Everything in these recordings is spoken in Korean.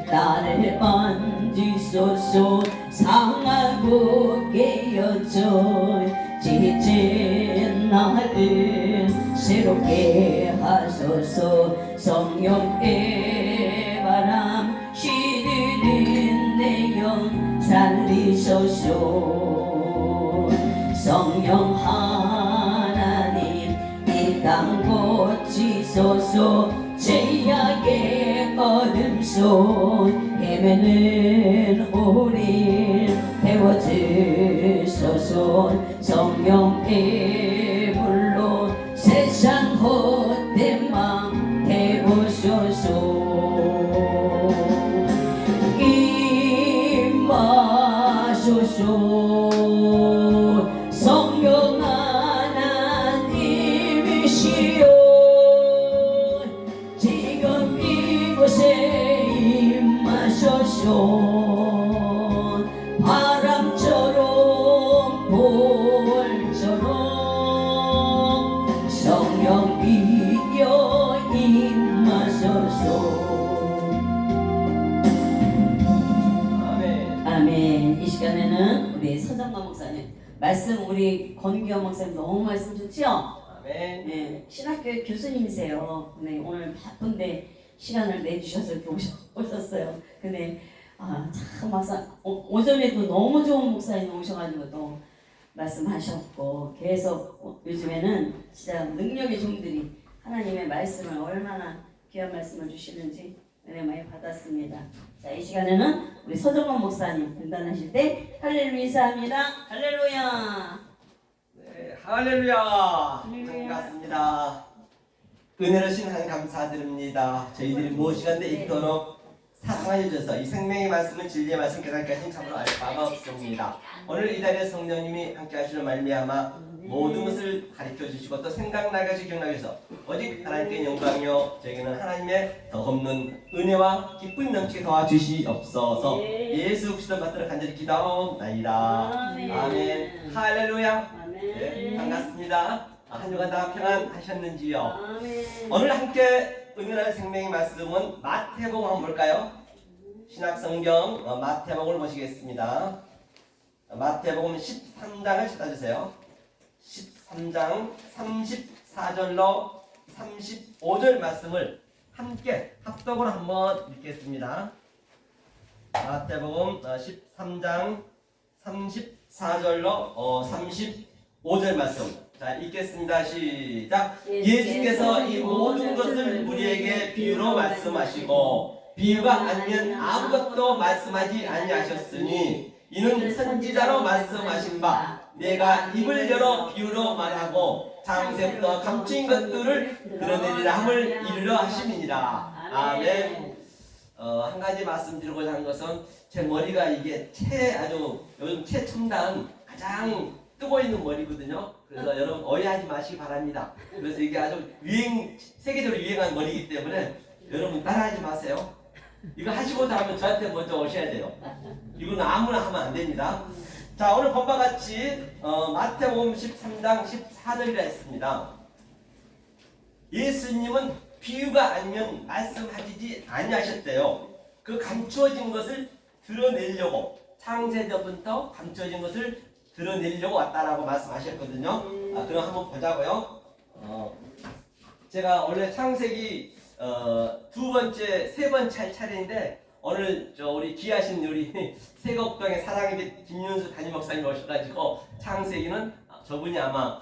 나를 만지소서. 상하고 깨어져 지친 나를 새롭게 하소서. 성령의 바람 시리는 내 영 살리소서. 성령 하나님 이 땅 고치소서. 죄악의 어둠 속 헤매는 우리 태워주소서. 성령의 불로 세상 헛된 맘 태우소서. 임하소서. 성령 하나님이시여 지금 이곳에 임하소서. 바람처럼 볼처럼 성령이여 임하소서. 아멘. 이 시간에는 우리 서정만 목사님 말씀, 우리 권규현 목사님 너무 말씀 좋지요? 아멘. 네, 신학교의 교수님이세요. 네, 오늘 바쁜데 시간을 내주셔서 이렇게 오셨어요. 근데 참 막상 오전에도 너무 좋은 목사님 오셔가지고 또 말씀하셨고, 계속 요즘에는 진짜 능력의 종들이 하나님의 말씀을 얼마나 귀한 말씀을 주시는지 은혜 많이 받았습니다. 자, 이 시간에는 우리 서정원 목사님 등단하실 때 할렐루야 인사합니다. 할렐루야. 네, 할렐루야. 반갑습니다. 은혜로신 하나님 감사드립니다. 저희들이 무엇이간데 있도록 사랑하여 주셔서 이 생명의 말씀은 진리의 말씀 깨닫게 하신 참으로 알 바가 없습니다. 오늘 이 자리에 성령님이 함께 하시는 말미암아 모든 것을 가르쳐 주시고 또 생각나게 하시고 기억나게 해서 오직 하나님께 영광이요 저에게는 하나님의 더 없는 은혜와 기쁨이 넘치게 도와주시옵소서. 예수 그리스도 받들어 간절히 기도하옵나이다. 아멘. 할렐루야. 네, 반갑습니다. 한 주간 다 평안하셨는지요? 오늘 함께 은혜로운 생명의 말씀은 마태복음 한번 볼까요? 신약성경 마태복음을 보시겠습니다. 마태복음 13장을 찾아주세요. 13장 34절로 35절 말씀을 함께 합독으로 한번 읽겠습니다. 마태복음 13장 34절로 35절 말씀. 자, 읽겠습니다. 시작. 예수께서 이 모든 것을 우리에게 비유로 말씀하시고 비유가 아니면 아무것도 말씀하지 아니하셨으니 이는 선지자로 말씀하신 바 내가 입을 열어 비유로 말하고 창세부터 감추인 것들을 드러내리라 함을 이루려 하심이니라. 아멘. 한 가지 말씀드리고자 하는 것은 제 머리가 이게 아주 요즘 최첨단 가장 뜨고 있는 머리거든요. 그래서 여러분 오해하지 마시기 바랍니다. 그래서 이게 아주 세계적으로 유행한 머리이기 때문에 여러분 따라하지 마세요. 이거 하시고 나면 저한테 먼저 오셔야 돼요. 이거는 아무나 하면 안 됩니다. 자, 오늘 본바 같이 마태복음 13장 14절이라 했습니다. 예수님은 비유가 아니면 말씀하시지 아니하셨대요. 그 감추어진 것을 드러내려고 창세전부터 감추어진 것을 드러내려고 왔다라고 말씀하셨거든요. 그럼 한번 보자고요. 제가 원래 창세기 두 번째, 세 번째 할 차례인데 오늘 우리 귀하신 우리 세곡동의 사랑의 김윤수 담임 목사님 오셔가지고 창세기는 저분이 아마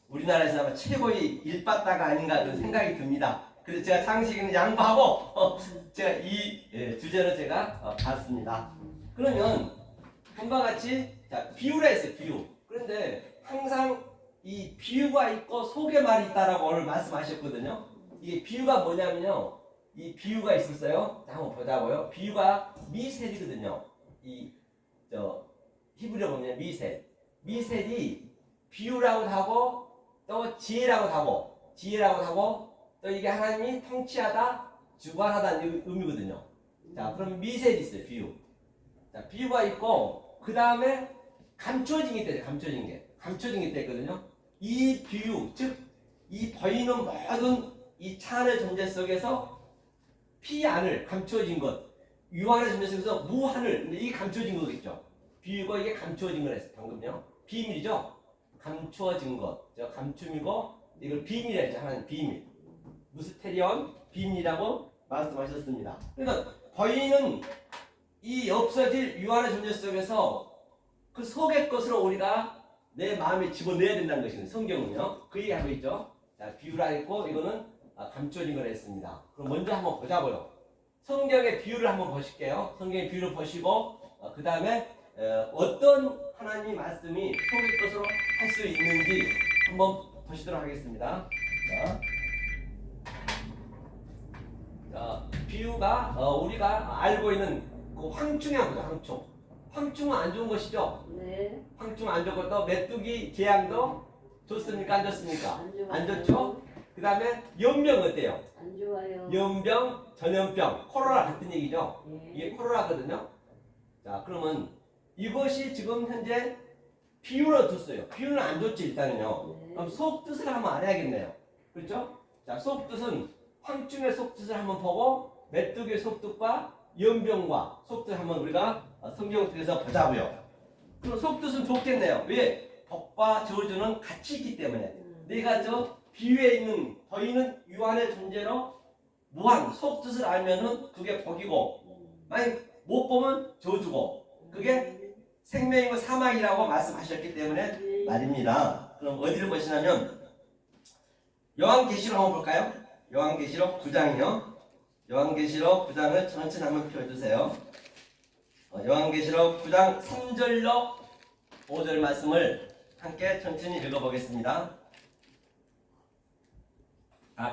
우리나라에서 아마 최고의 일바다가 아닌가 그런 생각이 듭니다. 그래서 제가 창세기는 양보하고 제가 이 주제로 제가 봤습니다. 그러면 본바 같이 자, 비유라 했어요. 비유. 그런데 항상 이 비유가 있고 속에 말이 있다라고 오늘 말씀하셨거든요. 이게 비유가 뭐냐면요. 이 비유가 있었어요. 자, 한번 보자고요. 비유가 미셀이거든요. 히브리어 보면 미셀. 미셀이 비유라고도 하고 또 지혜라고도 하고 또 이게 하나님이 통치하다, 주관하다는 의미거든요. 자, 그럼 미셀이 있어요. 비유. 자, 비유가 있고 그 다음에 감춰진 게 있대요. 감춰진 게 있거든요. 이 비유, 즉 이 보이는 모든 이 차 안의 존재 속에서 피 안을 감춰진 것, 유한의 존재 속에서 무한을, 근데 이게 감춰진 거겠죠. 비유가 이게 감추어진 거랬어요. 방금요. 비밀이죠. 감추어진 것. 저 감춤이고 이걸 비밀이라 했죠. 하나님 비밀. 무스테리온 비밀이라고 말씀하셨습니다. 그러니까 거인은 이 없어질 유한의 존재 속에서 그 속의 것으로 우리가 내 마음에 집어넣어야 된다는 것이거든요. 성경은요. 그 얘기하고 있죠. 자, 비유라 했고 이거는 감춰진 거라 했습니다. 그럼 먼저 한번 보자고요. 성경의 비유를 한번 보실게요. 성경의 비유를 보시고 그 다음에 어떤 하나님 말씀이 속의 것으로 할 수 있는지 한번 보시도록 하겠습니다. 자, 비유가 우리가 알고 있는 그 황충이라고 하죠. 황충. 황충은 안 좋은 것이죠. 네. 황충은 안 좋고 또 메뚜기 재앙도 좋습니까? 안 좋습니까? 안 좋아요. 안 좋죠. 그 다음에 연병 어때요? 안 좋아요. 연병, 전염병, 코로나 같은 얘기죠. 예. 이게 코로나거든요. 자, 그러면 이것이 지금 현재 비유로 뒀어요. 비유는 안 좋지 일단은요. 네. 그럼 속뜻을 한번 알아야겠네요. 그렇죠? 자, 속뜻은 황충의 속뜻을 한번 보고 메뚜기의 속뜻과 연병과 속뜻 한번 우리가 성경 속에서 보자고요. 그럼 속뜻은 좋겠네요. 왜? 복과 저주는 같이 있기 때문에. 내가 저 비유에 있는 보이는 유한의 존재로 무한 속뜻을 알면은 그게 복이고, 만약 못 보면 저주고, 그게 생명이고 사망이라고 말씀하셨기 때문에 말입니다. 그럼 어디를 보시냐면 요한계시록 한번 볼까요? 요한계시록 9장이요. 요한계시록 9장을 천천히 한번 펴주세요. 요한계시록 9장 3절로 5절 말씀을 함께 천천히 읽어보겠습니다.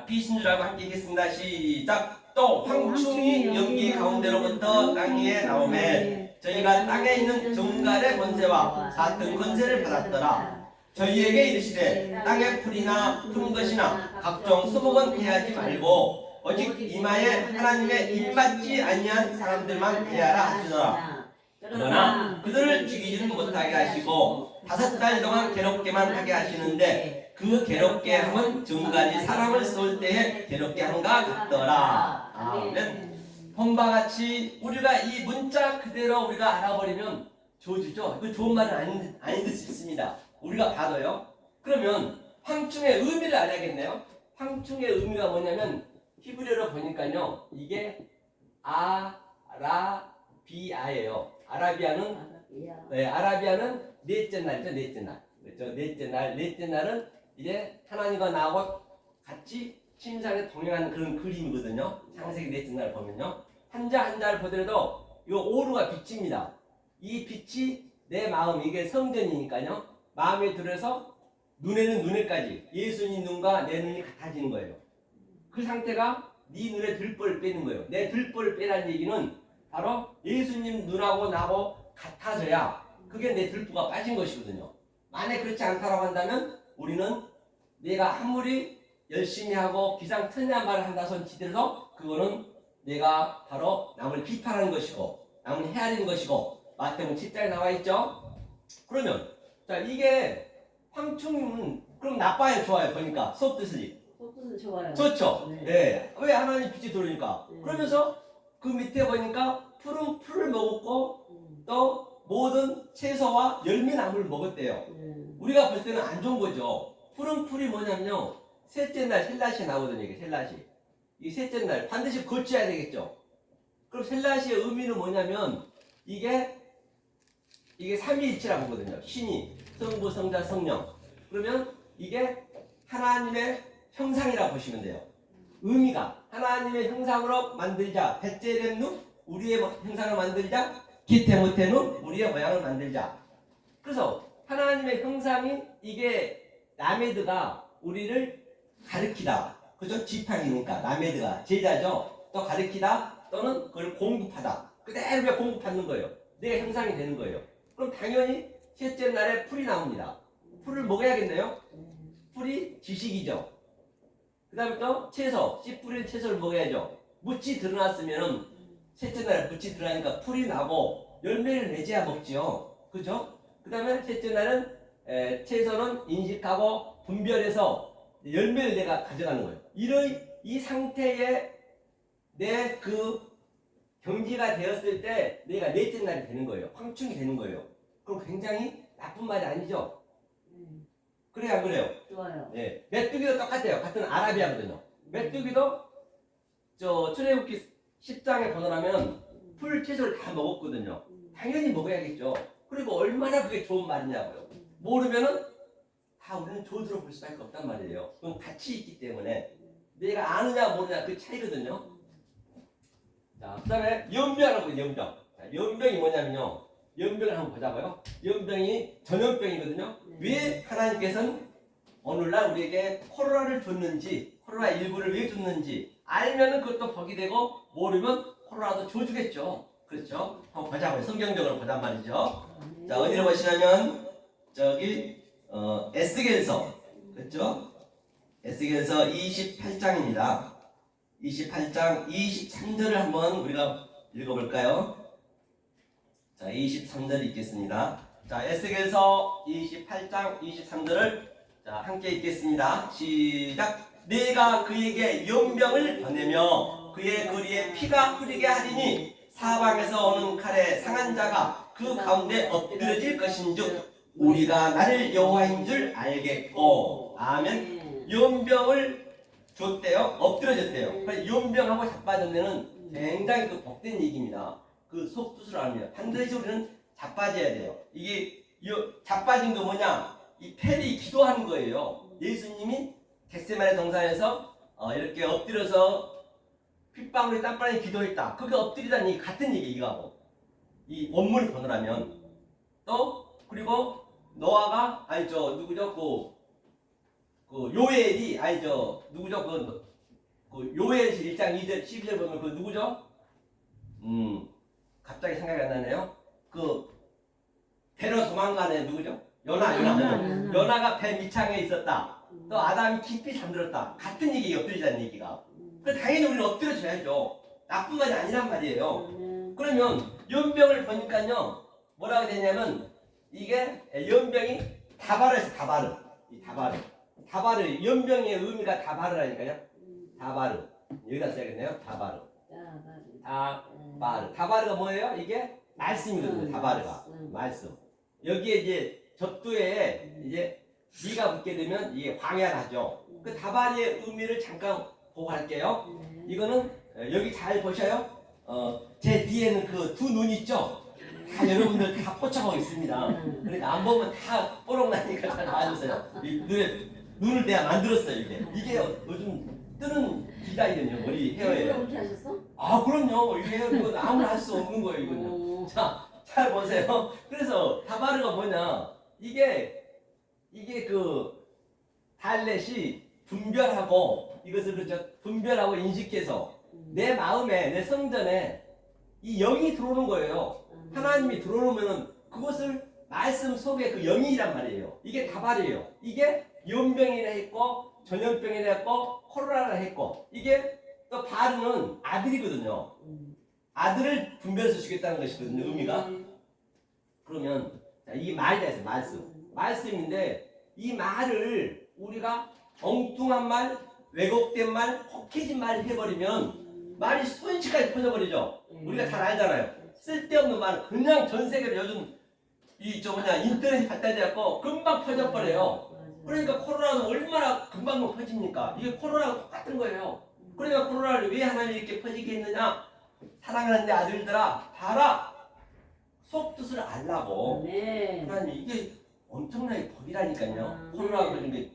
빛인 줄 알고 함께 읽겠습니다. 시작. 또 황충이 연기 가운데로부터 땅 위에 나오매 저희가 땅에 있는 정갈의 권세와 같은 권세를 받았더라. 저희에게 이르시되 땅의 풀이나 푼 것이나 각종 수목은 해하지 말고 오직 이마에 하나님의 입맞지 아니한 사람들만 해하라 하시더라. 그러나 그들을 죽이지는 못하게 하시고 5달 동안 괴롭게만 하게 하시는데 그 괴롭게 함은 정갈이 사람을 쏠 때에 괴롭게 함과 같더라. 아멘. 본바 같이 우리가 이 문자 그대로 우리가 알아버리면 저주죠. 그 좋은 말은 아닌 듯 싶습니다. 우리가 봐도요. 그러면 황충의 의미를 알아야겠네요. 황충의 의미가 뭐냐면 히브리어로 보니까요. 이게 아라비아예요. 아라비아는 넷째 날이죠. 넷째 날. 그렇죠? 넷째 날은 이제 하나님과 나하고 같이 침상에 동행하는 그런 그림이거든요. 창세기 넷째 날 보면요. 한자 한자를 보더라도 이 오루가 빛입니다. 이 빛이 내 마음, 이게 성전이니까요. 마음에 들어서 눈에는 눈에까지 예수님 눈과 내 눈이 같아지는 거예요. 그 상태가 네 눈에 들보를 빼는 거예요. 내 들보를 빼라는 얘기는 바로 예수님 눈하고 나하고 같아져야 그게 내 들보가 빠진 것이거든요. 만약 그렇지 않다고 한다면 우리는 내가 아무리 열심히 하고 기상천외한 말을 한다 손 치더라도 그거는 내가 바로 남을 비판하는 것이고 남을 헤아리는 것이고 마태복음 10장에 나와 있죠. 그러면 자 이게 황충은 그럼 나빠요 좋아요 보니까 속뜻이 속뜻은 좋아요. 좋죠. 네. 네. 왜 하나님 빛이 들어오니까 네. 그러면서 그 밑에 보니까 푸른 풀을 먹었고 또 모든 채소와 열매나무를 먹었대요. 우리가 볼 때는 안 좋은 거죠. 푸른 풀이 뭐냐면요. 셋째 날 셀라시에 나오거든요. 이게 셀라시. 이 셋째 날 반드시 거쳐야 되겠죠. 그럼 셀라시의 의미는 뭐냐면 이게 삼위일체라고 보거든요. 신이 성부, 성자, 성령. 그러면 이게 하나님의 형상이라고 보시면 돼요. 의미가 하나님의 형상으로 만들자. 벳제렘누 우리의 형상을 만들자. 기테모테누 우리의 모양을 만들자. 그래서 하나님의 형상이 이게 라메드가 우리를 가르치다. 그죠? 지팡이니까 라메드가 제자죠. 또 가르치다 또는 그걸 공급하다. 그대로 공급하는 거예요. 내 형상이 되는 거예요. 그럼 당연히 셋째 날에 풀이 나옵니다. 풀을 먹어야겠네요. 풀이 지식이죠. 그 다음에 또 채소, 씨 뿌린 채소를 먹어야죠. 묻이 드러났으면 셋째 날에 묻이 드러나니까 풀이 나고 열매를 맺어야 먹지요. 그죠? 그 다음에 셋째 날은 채소는 인식하고 분별해서 열매를 내가 가져가는 거예요. 이 상태에 내 그 경기가 되었을 때 내가 넷째 날이 되는 거예요. 황충이 되는 거예요. 그럼 굉장히 나쁜 말이 아니죠? 그래요, 안 그래요? 좋아요. 네. 메뚜기도 똑같아요. 같은 아라비아거든요. 메뚜기도 저 출애굽기 10장에 보면 풀 채소를 다 먹었거든요. 당연히 먹어야겠죠. 그리고 얼마나 그게 좋은 말이냐고요. 모르면은 다 우리는 조주로 볼 수밖에 없단 말이에요. 그건 같이 있기 때문에 내가 아느냐 모르냐 그 차이거든요. 자, 그 다음에 연병이라고 해요. 연병. 자, 연병이 뭐냐면요. 연병을 한번 보자고요. 연병이 전염병이거든요. 왜 하나님께서는 오늘날 우리에게 코로나를 줬는지, 코로나19를 왜 줬는지 알면은 그것도 복이 되고 모르면 코로나도 줘주겠죠. 그렇죠? 한번 보자고요. 성경적으로 보단 말이죠. 자, 어디로 보시냐면 저기 에스겔서, 그렇죠? 에스겔서 28장입니다. 28장 23절을 한번 우리가 읽어볼까요? 자, 23절 읽겠습니다. 자, 에스겔서 28장 23절을 자, 함께 읽겠습니다. 시작. 내가 그에게 연병을 보내며 그의 거리에 피가 흐르게 하리니 사방에서 오는 칼에 상한 자가 그 가운데 엎드려질 것인즉 우리가 나를 여호와인 줄 알겠고. 아멘. 연병을 줬대요. 엎드려졌대요. 그래서 연병하고 자빠진 데는 굉장히 그 복된 얘기입니다. 그 속뜻을 알면 반드시 우리는 자빠져야 돼요. 이게 자빠진 거 뭐냐? 이 펠이 기도한 거예요. 예수님이 겟세마네 동산에서 이렇게 엎드려서 핏방울이 땀방울이 기도했다. 그게 엎드리다는 얘기 같은 얘기 이거하고 이 원문을 보느라면 또 그리고 노아가 아니 저 누구죠? 그 요엘이 아니 저 누구죠? 그 요엘 1장 2절 12절 보면 그 누구죠? 갑자기 생각이 안 나네요. 그 배로 도망가는 누구죠? 연하가 배 밑창에 있었다. 또 아담이 깊이 잠들었다. 같은 얘기 엎드리자는 얘기가. 그래서 당연히 우리는 엎드려줘야죠. 나쁜 말이 아니란 말이에요. 그러면 연병을 보니까요 뭐라고 되냐면 이게 연병이 다바르에서 다바르. 이 다바르 연병의 의미가 다바르라니까요. 다바르 여기다 써야겠네요. 다바르. 다바르가 뭐예요? 이게 말씀이거든요. 다바르가 말씀. 여기에 이제 접두에 이제 미가 붙게 되면 이게 광야라죠. 그 다바르의 의미를 잠깐 보고 갈게요. 이거는 여기 잘 보셔요. 제 뒤에는 그 두 눈 있죠? 다 여러분들 다 포착하고 있습니다. 그러니까 안 보면 다 뽀록 나니까 잘 봐주세요. 눈을 내가 만들었어요. 이게 요즘 뜨는 디자인이거든요. 머리 헤어에. 그렇게 하셨어? 아 그럼요. 이 헤어 이건 아무나 할 수 없는 거예요. 이거는. 자, 잘 보세요. 그래서 다바르가 뭐냐? 이게 그 달렛이 분별하고 이것을 그렇죠. 분별하고 인식해서 내 마음에 내 성전에 이 영이 들어오는 거예요. 하나님이 들어오면은 그것을 말씀 속에 그 영이란 말이에요. 이게 다발이에요. 이게 연병이라 했고 전염병이라 했고 코로나라 했고 이게 또 바르는 아들이거든요. 아들을 분별해서 주겠다는 것이거든요. 의미가. 그러면 자, 이 말이다 해서 말씀인데 이 말을 우리가 엉뚱한 말, 왜곡된 말, 혹해진 말 해버리면 말이 순식간에 퍼져버리죠. 우리가 잘 알잖아요. 쓸데없는 말 그냥 전 세계로 요즘 인터넷이 발달되었고 금방 퍼져버려요. 그러니까 코로나도 얼마나 금방 퍼집니까? 이게 코로나가 똑같은 거예요. 그러니까 코로나를 왜 하나님이 이렇게 퍼지게 했느냐? 사랑하는 내 아들들아 봐라 속뜻을 알라고. 하나님 이게 엄청나게 법이라니까요. 코로나가 그런 게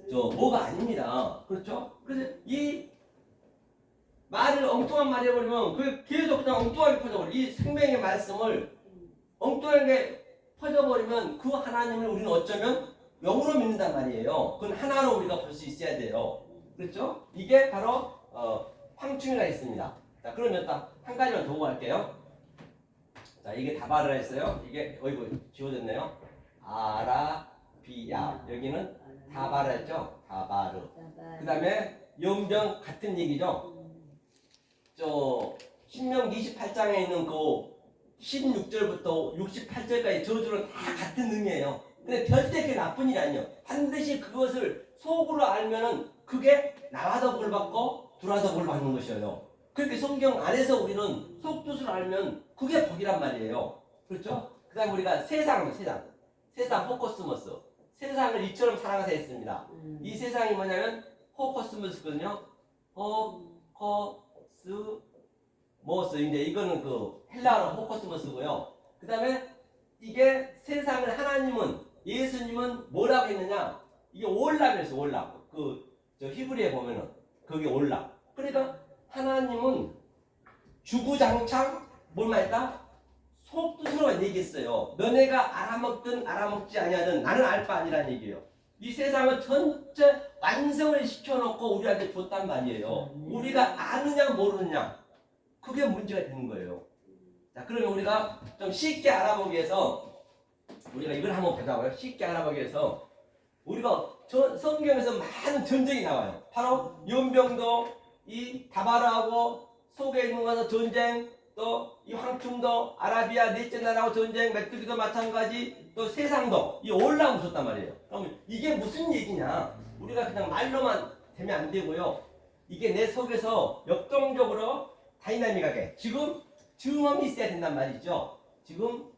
뭐가 아닙니다. 그렇죠? 그래서 이 말을 엉뚱한 말 해버리면 그 계속 그냥 엉뚱하게 퍼져버려. 이 생명의 말씀을 엉뚱하게 퍼져버리면 그 하나님을 우리는 어쩌면 영으로 믿는단 말이에요. 그건 하나로 우리가 볼 수 있어야 돼요. 그렇죠? 이게 바로 황충이라 했습니다. 자 그러면 딱 한 가지만 더 할게요. 자 이게 다바르라 했어요. 이게 어이구 지워졌네요. 아라비아 여기는 다바르 했죠. 다바르. 그 다음에 연병 같은 얘기죠. 저 신명기 28장에 있는 그 16절부터 68절까지 저주는 다 같은 의미예요. 근데 절대 그게 나쁜 일이 아니에요. 반드시 그것을 속으로 알면은 그게 나와도 볼 받고 들어와도 볼 받는 것이에요. 그렇게 성경 안에서 우리는 속뜻을 알면 그게 복이란 말이에요. 그렇죠? 그 다음에 우리가 세상 호코스모스. 세상을 이처럼 사랑하사 했습니다. 이 세상이 뭐냐면 호코스모스거든요. 호코스모스. 이제 이거는 그 헬라어로 호코스모스고요. 그 다음에 이게 세상을 하나님은, 예수님은 뭐라고 했느냐? 이게 올락이었어, 올락. 저 히브리에 보면은 그게 올락. 그러니까 하나님은 주구장창 뭘 말했다? 속뜻으로 얘기했어요. 너네가 알아먹든 알아먹지 아니하든 나는 알 바 아니라는 얘기예요. 이 세상은 전체 완성을 시켜놓고 우리한테 줬단 말이에요. 우리가 아느냐 모르느냐 그게 문제가 되는 거예요. 자, 그러면 우리가 좀 쉽게 알아보기 위해서 우리가 이걸 한번 보자고요. 쉽게 알아보기 위해서 우리가 성경에서 많은 전쟁이 나와요. 바로 연병도 이 다바르하고 속에 있는 것은 전쟁, 또 이 황충도 아라비아 넷째 나라하고 전쟁, 메뚜기도 마찬가지, 또 세상도 이 올라와 붙었단 말이에요. 그러면 이게 무슨 얘기냐? 우리가 그냥 말로만 되면 안 되고요. 이게 내 속에서 역동적으로 다이나믹하게 지금 증언이 있어야 된단 말이죠. 지금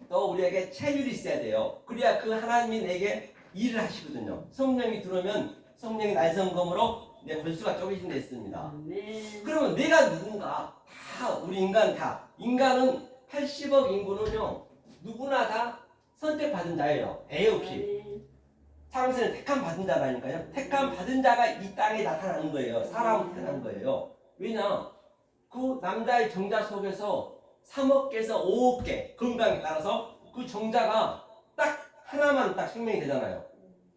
또 우리에게 체율이 있어야 돼요. 그래야 그 하나님이 내게 일을 하시거든요. 성령이 들어오면 성령의 날성검으로 내 골수가 쪼개진 데 있습니다. 그러면 내가 누군가? 다 우리 인간은 80억 인구는요 누구나 다 선택받은 자예요. 애 없이. 창세는 택함 받은 자라니까요. 택함 받은 자가 이 땅에 나타나는 거예요. 사람으로 태어난 거예요. 왜냐? 그 남자의 정자 속에서 3억 개에서 5억 개 건강에 따라서 그 정자가 딱 하나만 딱 생명이 되잖아요.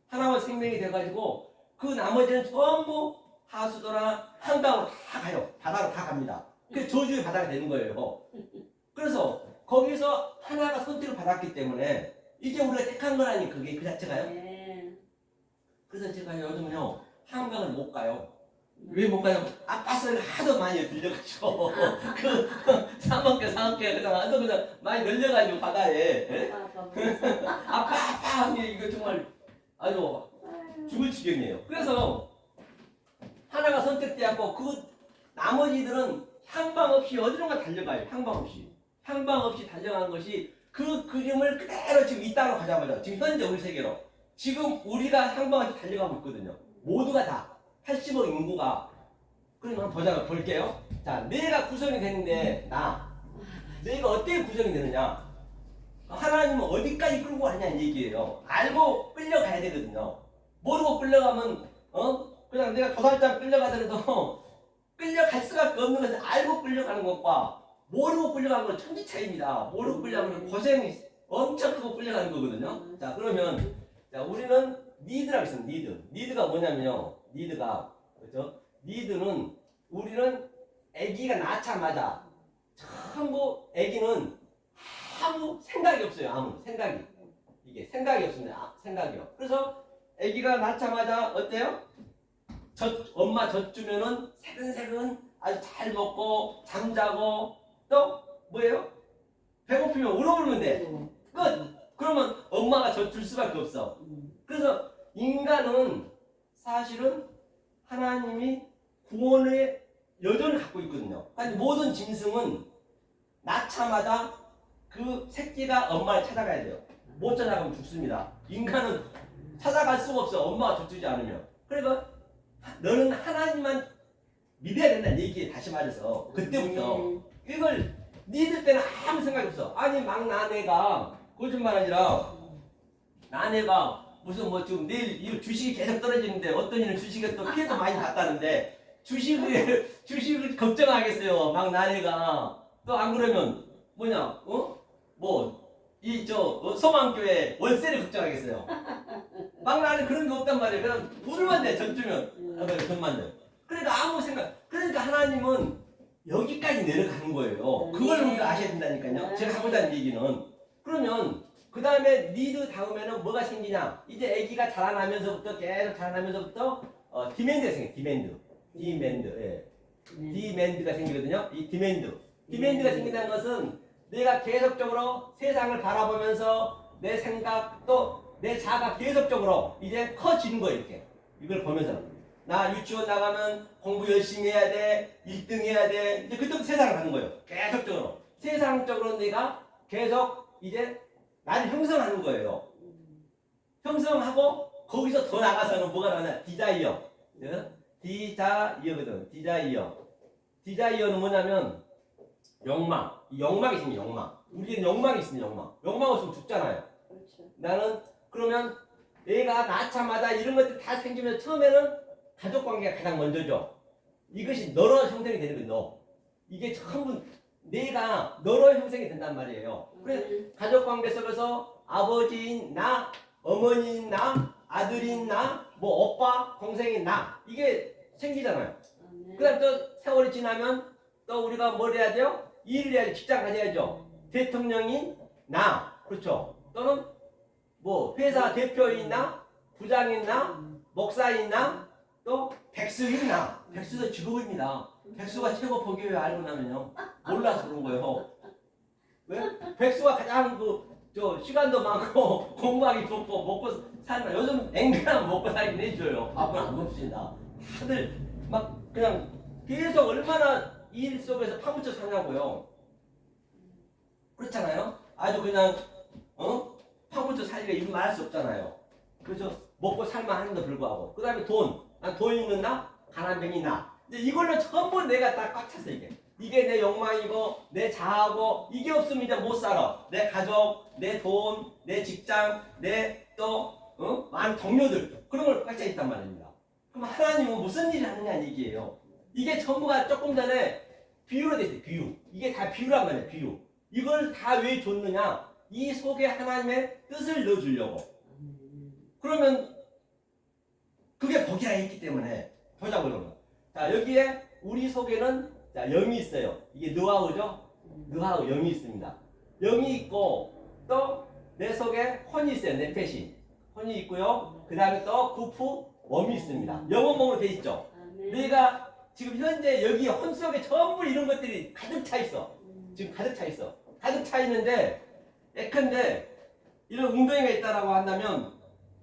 하나만 생명이 돼가지고 그 나머지는 전부 하수도나 한강으로 다 가요. 바다로 다 갑니다. 그 저주의 바다가 되는 거예요. 그래서 거기서 하나가 선택을 받았기 때문에 이게 우리가 택한 거라니 그게 그 자체가요. 그래서 제가 요즘은요 한강을 못 가요. 왜 못 가요? 아빠 소리가 하도 많이 들려가지고 그 3억개 그냥 하도 그냥 많이 늘려가지고 바다에 아빠 하는 게 이거 정말 아주 죽을 지경이에요. 그래서 하나가 선택되었고 그 나머지들은 향방 없이 어디론가 달려가요. 향방 없이 달려가는 것이 그 그림을 그대로 지금 이 땅으로 가자마자 지금 현재 우리 세계로 지금 우리가 향방 없이 달려가고 있거든요. 모두가 다 80억 인구가. 그러면 한번 보자 볼게요. 자, 내가 구성이 되는데 내가 어떻게 구성이 되느냐? 하나님은 어디까지 끌고 가냐는 얘기예요. 알고 끌려가야 되거든요. 모르고 끌려가면 그냥 내가 도살장 끌려가더라도 끌려갈 수밖에 없는 것은 알고 끌려가는 것과 모르고 끌려가는 건 천지 차이입니다. 모르고 끌려가는 건 고생이 엄청 크고 끌려가는 거거든요. 자, 그러면 자, 우리는 니드라고 있습니다. 니드가 뭐냐면요. 그렇죠? 니드는 우리는 아기가 낳자마자 전부 아기는 아무 생각이 없어요. 아무 생각이. 이게 생각이 없습니다. 생각이요. 그래서 아기가 낳자마자 어때요? 엄마 젖 주면은 새근새근 아주 잘 먹고 잠자고 또 뭐예요? 배고프면 울어버리면 돼. 끝. 그러면 엄마가 젖 줄 수밖에 없어. 그래서 인간은 사실은 하나님이 구원의 여전을 갖고 있거든요. 아니, 모든 짐승은 낳자마자 그 새끼가 엄마를 찾아가야 돼요. 못 찾아가면 죽습니다. 인간은 찾아갈 수가 없어. 엄마가 젖주지 않으면. 그러니까 너는 하나님만 믿어야 된다는 얘기에 다시 말해서 그때부터 이걸 니들 때는 아무 생각이 없어. 아니 막 나네가 거짓말 아니라 나네가 무슨 뭐 지금 내일 주식이 계속 떨어지는데 어떤 이는 주식에 또 피해도 많이 봤다는데 주식을 걱정하겠어요. 막 나네가 또 안 그러면 뭐냐 성황교회 월세를 걱정하겠어요. 막 나는 그런 거 없단 말이에요. 그냥 돈만 내, 전 주면 돈만 내. 그러니까 아무 생각. 그러니까 하나님은 여기까지 내려가는 거예요. 그걸 우리가 아셔야 된다니까요. 제가 하고자 하는 얘기는. 그러면 그 다음에 니드 다음에는 뭐가 생기냐? 이제 아기가 자라나면서부터 계속 자라나면서부터 디맨드가 생겨요. 디맨드가 생기거든요. 이 디맨드가 생긴다는 것은 내가 계속적으로 세상을 바라보면서 내 생각 또 내 자아가 계속적으로 이제 커지는 거예요. 이렇게 이걸 보면서 나 유치원 나가면 공부 열심히 해야 돼. 1등 해야 돼. 이제 그때부터 세상을 가는 거예요. 계속적으로. 세상적으로 내가 계속 이제 나를 형성하는 거예요. 형성하고 거기서 더 나가서는 뭐가 나오냐? 디자이어. 디자이어거든. 디자이어. 디자이어는 뭐냐면 욕망. 이 욕망이 있으면 욕망. 우리는 욕망이 있으면 욕망. 욕망 없으면 죽잖아요. 그렇죠. 나는 그러면 내가 낳자마자 이런 것들이 다 생기면 처음에는 가족 관계가 가장 먼저죠. 이것이 너로 형성이 되는 거예요. 너. 이게 전부 내가 너로 형성이 된단 말이에요. 그래서 가족 관계 속에서 아버지인 나, 어머니인 나, 아들인 나, 뭐 오빠, 동생인 나 이게 생기잖아요. 그다음 또 세월이 지나면 또 우리가 뭘 해야 돼요? 일을 해야지. 직장 가져야죠. 대통령인 나, 그렇죠. 또는 뭐 회사 대표인 나, 부장인 나, 목사인 나, 또 백수인 나. 백수도 직업입니다. 백수가 최고 복이 왜 알고 나면요? 몰라서 그런 거예요. 왜? 백수가 가장 저 시간도 많고 공부하기 좋고 먹고 살면 요즘 앵간하면 먹고 살긴 해줘요. 밥은 안 먹습니다. 다들 막 그냥 계속 얼마나 일 속에서 파묻혀 사냐고요. 그렇잖아요. 아주 그냥 파묻혀 살기가 이루 말할 수 없잖아요. 그래서 먹고 살만 하는데 불구하고 그 다음에 돈 있는 나, 가난뱅이 나. 이제 이걸로 전부 내가 다 꽉 찼어 이게. 이게 내 욕망이고 내 자아고 이게 없으면 이제 못 살아. 내 가족, 내 돈, 내 직장, 내 또 많은 동료들 그런 걸 꽉 차 있단 말입니다. 그럼 하나님은 무슨 일을 하느냐는 얘기예요. 이게 전부가 조금 전에 비유로 돼 있어요. 비유. 이게 다 비유란 말이에요. 비유. 이걸 다 왜 줬느냐? 이 속에 하나님의 뜻을 넣어주려고. 그러면 그게 복이라 했기 때문에 보자고 그러면. 자 여기에 우리 속에는 자 영이 있어요. 이게 느하우죠? 느하우 영이 있습니다. 영이 있고 또 내 속에 혼이 있어요. 네페시 혼이 있고요. 그 다음에 또 구프 웜이 있습니다. 영어 몸으로 돼 있죠. 내가 지금 현재 여기 혼 속에 전부 이런 것들이 가득 차 있어. 지금 가득 차 있어. 가득 차 있는데 예컨대 이런 웅덩이가 있다라고 한다면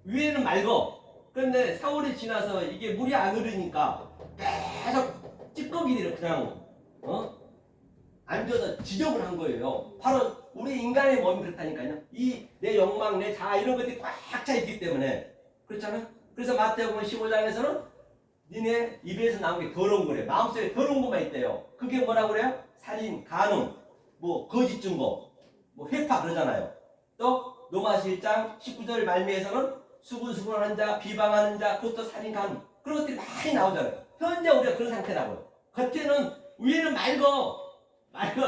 위에는 맑어. 그런데 세월이 지나서 이게 물이 안 흐르니까 계속 찌꺼기들이 그냥 앉아서 지저분한 거예요. 바로 우리 인간의 몸이 그렇다니까요. 이 내 욕망, 내 자아 이런 것들이 꽉 차 있기 때문에 그렇잖아요. 그래서 마태복음 15장에서는 니네 입에서 나온 게 더러운 거래. 마음속에 더러운 것만 있대요. 그게 뭐라고 그래요? 살인, 간음, 뭐 거짓 증거, 뭐 회파 그러잖아요. 또 로마서 1장 19절 말미에서는 수군수군하는 자, 비방하는 자, 그것도 살인, 간음 그런 것들이 많이 나오잖아요. 현재 우리가 그런 상태라고요. 겉에는 위에는 맑어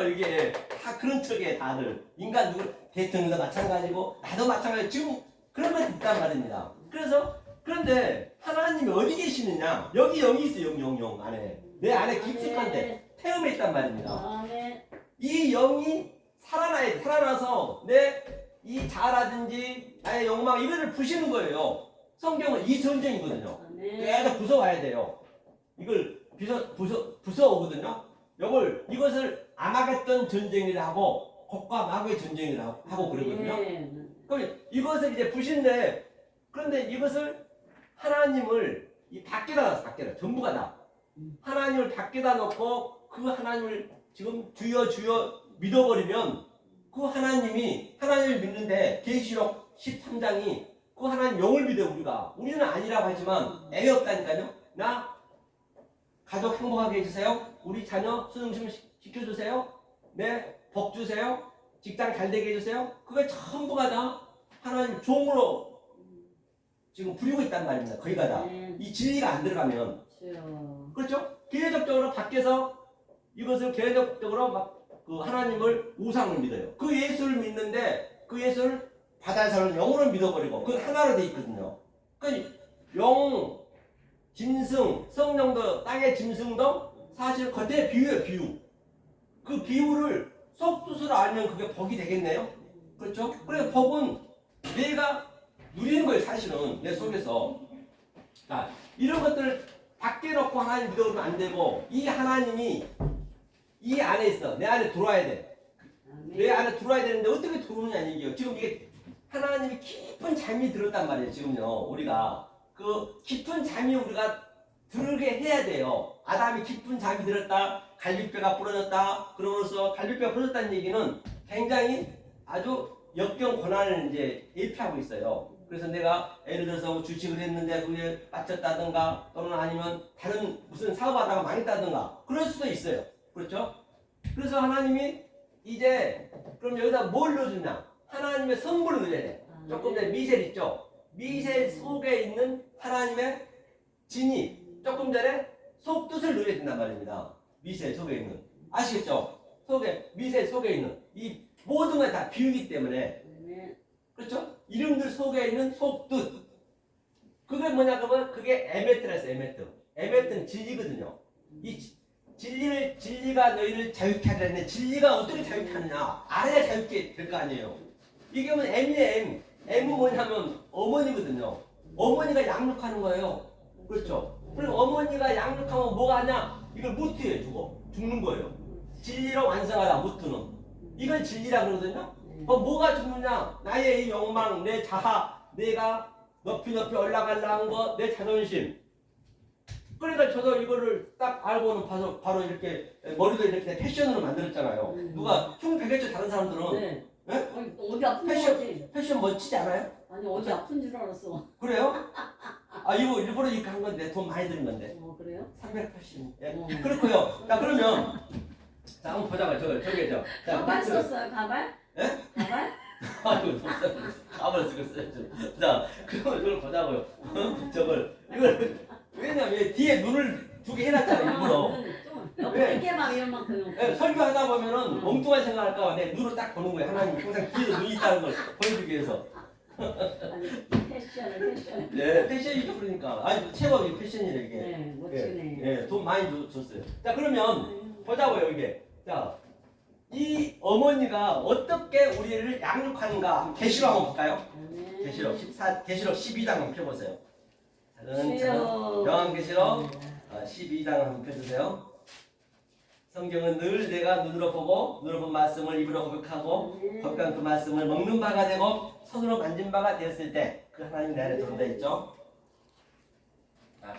이게 다 그런 척이에요. 다들 인간 누구 대통령도 마찬가지고 나도 마찬가지고 지금 그런 거 있단 말입니다. 그런데 하나님이 어디 계시느냐? 여기 영이 있어요. 영 안에 내 안에 깊숙한데 태음에 있단 말입니다. 이 영이 살아나서 내 이 자아라든지 나의 욕망 이거를 부시는 거예요. 성경은 이 전쟁이거든요. 계속 부숴와야 돼요. 이걸 부숴오거든요. 이것을 아마겟돈 전쟁이라 하고 곡과 마귀의 전쟁이라 하고 그러거든요. 그럼 이것을 이제 부신데 그런데 이것을 하나님을 이 밖에다 전부가 다 하나님을 밖에다 놓고 그 하나님을 지금 주여 믿어버리면 그 하나님을 믿는데 계시록 13장이 그 하나님 영을 믿어 우리는 아니라고 하지만 애가 없다니까요. 나 가족 행복하게 해주세요. 우리 자녀 수능시험 시켜주세요. 네, 복 주세요. 직장 잘 되게 해주세요. 그게 전부가 다 하나님 종으로 지금 부리고 있단 말입니다. 거기가 다. 이 진리가 안 들어가면. 그렇죠? 계속적으로 밖에서 이것을 계속적으로 막 그 하나님을 우상을 믿어요. 그 예수를 믿는데 그 예수를 바다에서는 영으로 믿어버리고 그건 하나로 돼 있거든요. 그러니까 영, 짐승, 성령도 땅의 짐승도 사실 겉에 비유예요. 비유. 그 비유를 속뜻으로 알면 그게 복이 되겠네요. 그렇죠? 그래서 복은 내가 누리는 거예요. 사실은 내 속에서. 자, 이런 것들을 밖에 놓고 하나님 믿어보면 안 되고 이 하나님이 이 안에 있어. 내 안에 들어와야 돼. 내 안에 들어와야 되는데 어떻게 들어오느냐 얘기예요. 지금 이게 하나님이 깊은 잠이 들었단 말이에요. 지금요. 우리가 그 깊은 잠이 우리가 들게 해야 돼요. 아담이 깊은 잠이 들었다, 갈비뼈가 부러졌다. 그러면서 갈비뼈가 부러졌다는 얘기는 굉장히 아주 역경 고난을 이제 예표하고 있어요. 그래서 내가 예를 들어서 뭐 주식을 했는데 그게 빠졌다든가 또는 아니면 다른 무슨 사업하다가 망했다든가 그럴 수도 있어요. 그렇죠? 그래서 하나님이 이제 그럼 여기다 뭘 넣어주냐? 하나님의 선물을 넣어야 돼. 조금 전에 미셀 있죠? 미셀 속에 있는 하나님의 진이 조금 전에 속뜻을 넣어야 된단 말입니다. 미셀 속에 있는. 아시겠죠? 속에, 미셀 속에 있는. 이 모든 걸 다 비우기 때문에. 그렇죠? 이름들 속에 있는 속뜻. 그게 뭐냐 그러면 그게 에메트라 했어요. 에메트. 에메트는 진리거든요. 이 진리가 너희를 자유케 하려 했는데 진리가 어떻게 자유케 하느냐? 알아야 자유케 될 거 아니에요. 이게 뭐 M이에요. M. M은 뭐냐면 어머니거든요. 어머니가 양육하는 거예요. 그렇죠? 그럼 어머니가 양육하면 뭐가 하냐? 이걸 무트에 주고 죽는 거예요. 진리로 완성하다 무트는. 이걸 진리라 그러거든요. 그럼 뭐가 죽느냐? 나의 이 욕망, 내 자아, 내가 높이 올라가려는 거, 내 자존심. 그러니까 저도 이거를 딱 알고는 바로 이렇게 머리도 이렇게 패션으로 만들었잖아요. 누가 흉 베겠죠 다른 사람들은. 네. 네? 아니, 어디 아픈 거지? 패션 멋지지 않아요? 아니 어디 아픈 줄 알았어. 그래요? 아 이거 일부러 이렇게 한 건데 돈 많이 드는 건데. 그래요? 380. 예. 그렇고요. 자 그러면 자 한번 보자고요. 저기죠. 가발 썼어요 가발? 예? 가발? 아이고 가발 쓰겠어요. 자 그러면 저걸 보자고요. 이걸 왜냐면 뒤에 눈을 두 개 해놨잖아요 일부러. 왜? 이렇게 막 이런 만큼. 네, 설교하다 보면은 엉뚱한 생각할까 봐 내 눈을 딱 보는 거예요. 하나님 항상 뒤에 눈이 있다는 걸 보여주기 위해서. 아니 패션을. 네, 패션이죠 그러니까. 아니 체험이 패션이래 이게. 네 멋지네. 네, 돈 많이 줬어요. 자 그러면 보자고요 이게. 자, 이 어머니가 어떻게 우리를 양육하는가 한번 계시록 한번 볼까요? 계시록 12장 한번 펴보세요. 요한계시록 12장 한번 펴주세요. 성경은 늘 내가 눈으로 보고 눈으로 본 말씀을 입으로 고백하고 고백한 그 말씀을 먹는 바가 되고 손으로 만진 바가 되었을 때 그 하나님 내 안에 들어온다 했죠.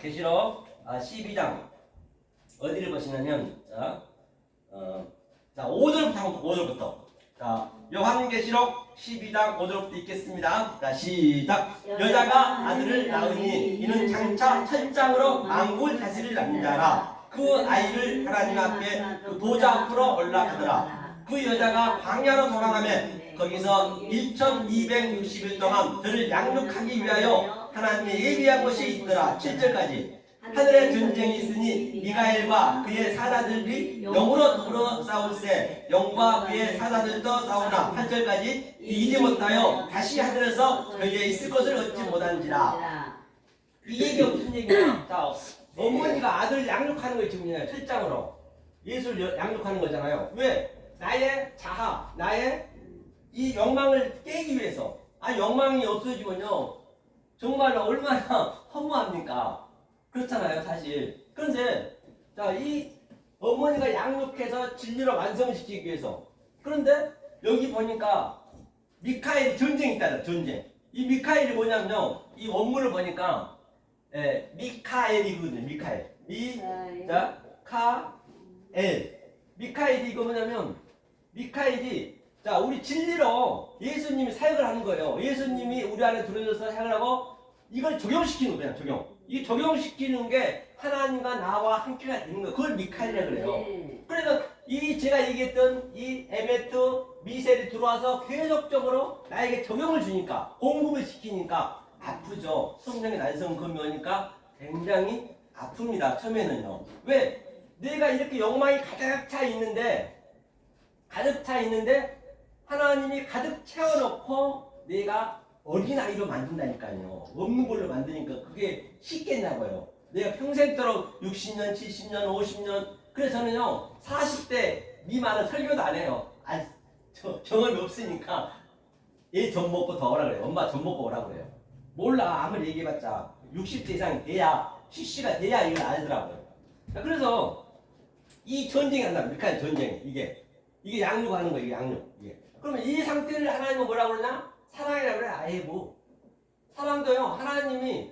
계시록 12장 어디를 보시냐면 자 5절부터 한번 5절부터 자 요한계시록 12장 5절부터 읽겠습니다. 자 시작. 여자가 아들을 낳으니 이는 장차 천장으로 만국을 다스릴 남자라. 그 아이를 하나님 앞에 그 보좌 앞으로 올라가더라. 그 여자가 광야로 도망하며 거기서 1260일 동안 그를 양육하기 위하여 하나님의 예비한 곳이 있더라. 7절까지. 하늘에 전쟁이 있으니 미가엘과 그의 사자들이 영으로 더불어 싸울세 영과 그의 사자들도 싸우나 8절까지 이기지 못하여 다시 하늘에서 저희에 있을 것을 얻지 못한지라. 이 얘기가 무슨 얘기냐? 자, 어머니가 아들 양육하는 거 지금 7장으로 예수를 양육하는 거잖아요. 왜? 나의 자아, 나의 이 욕망을 깨기 위해서. 욕망이 없어지면요 정말로 얼마나 허무합니까? 그렇잖아요 사실. 그런데 자, 이 어머니가 양육해서 진리로 완성시키기 위해서. 그런데 여기 보니까 미카엘이 전쟁이 있다는 전쟁. 이 미카엘이 뭐냐면요 이 원문을 보니까 미카엘이거든요. 미카엘. 미카엘이 이거 뭐냐면 미카엘이 자 우리 진리로 예수님이 사역을 하는 거예요. 예수님이 우리 안에 들어져서 사역을 하고 이걸 적용시키는 거예요. 이 적용시키는 게 하나님과 나와 함께가 되는 거예요. 그걸 미카엘이라 그래요. 그래서 이 제가 얘기했던 이 에메트 미셀이 들어와서 계속적으로 나에게 적용을 주니까 공급을 시키니까 아프죠. 성령의 난성 금요니까 굉장히 아픕니다. 처음에는요. 왜? 내가 이렇게 욕망이 가득 차 있는데 하나님이 가득 채워놓고 내가 어린아이로 만든다니까요. 없는 걸로 만드니까 그게 쉽겠냐고요. 내가 평생도록 60년, 70년, 50년 그래서 저는요 40대 미만은 설교도 안 해요. 경험이 없으니까 얘 젖 먹고 더 오라 그래요. 엄마 젖 먹고 오라 그래요. 몰라. 아무리 얘기해봤자 60대 이상 돼야 CC가 돼야 이걸 알더라고요. 그래서 이 전쟁이 한다. 미카엘 전쟁. 이게 양육하는 거예요. 이게 양육. 그러면 이 상태를 하나님은 뭐라고 그러냐? 사랑이라고 그래. 아예 뭐 사랑도요 하나님이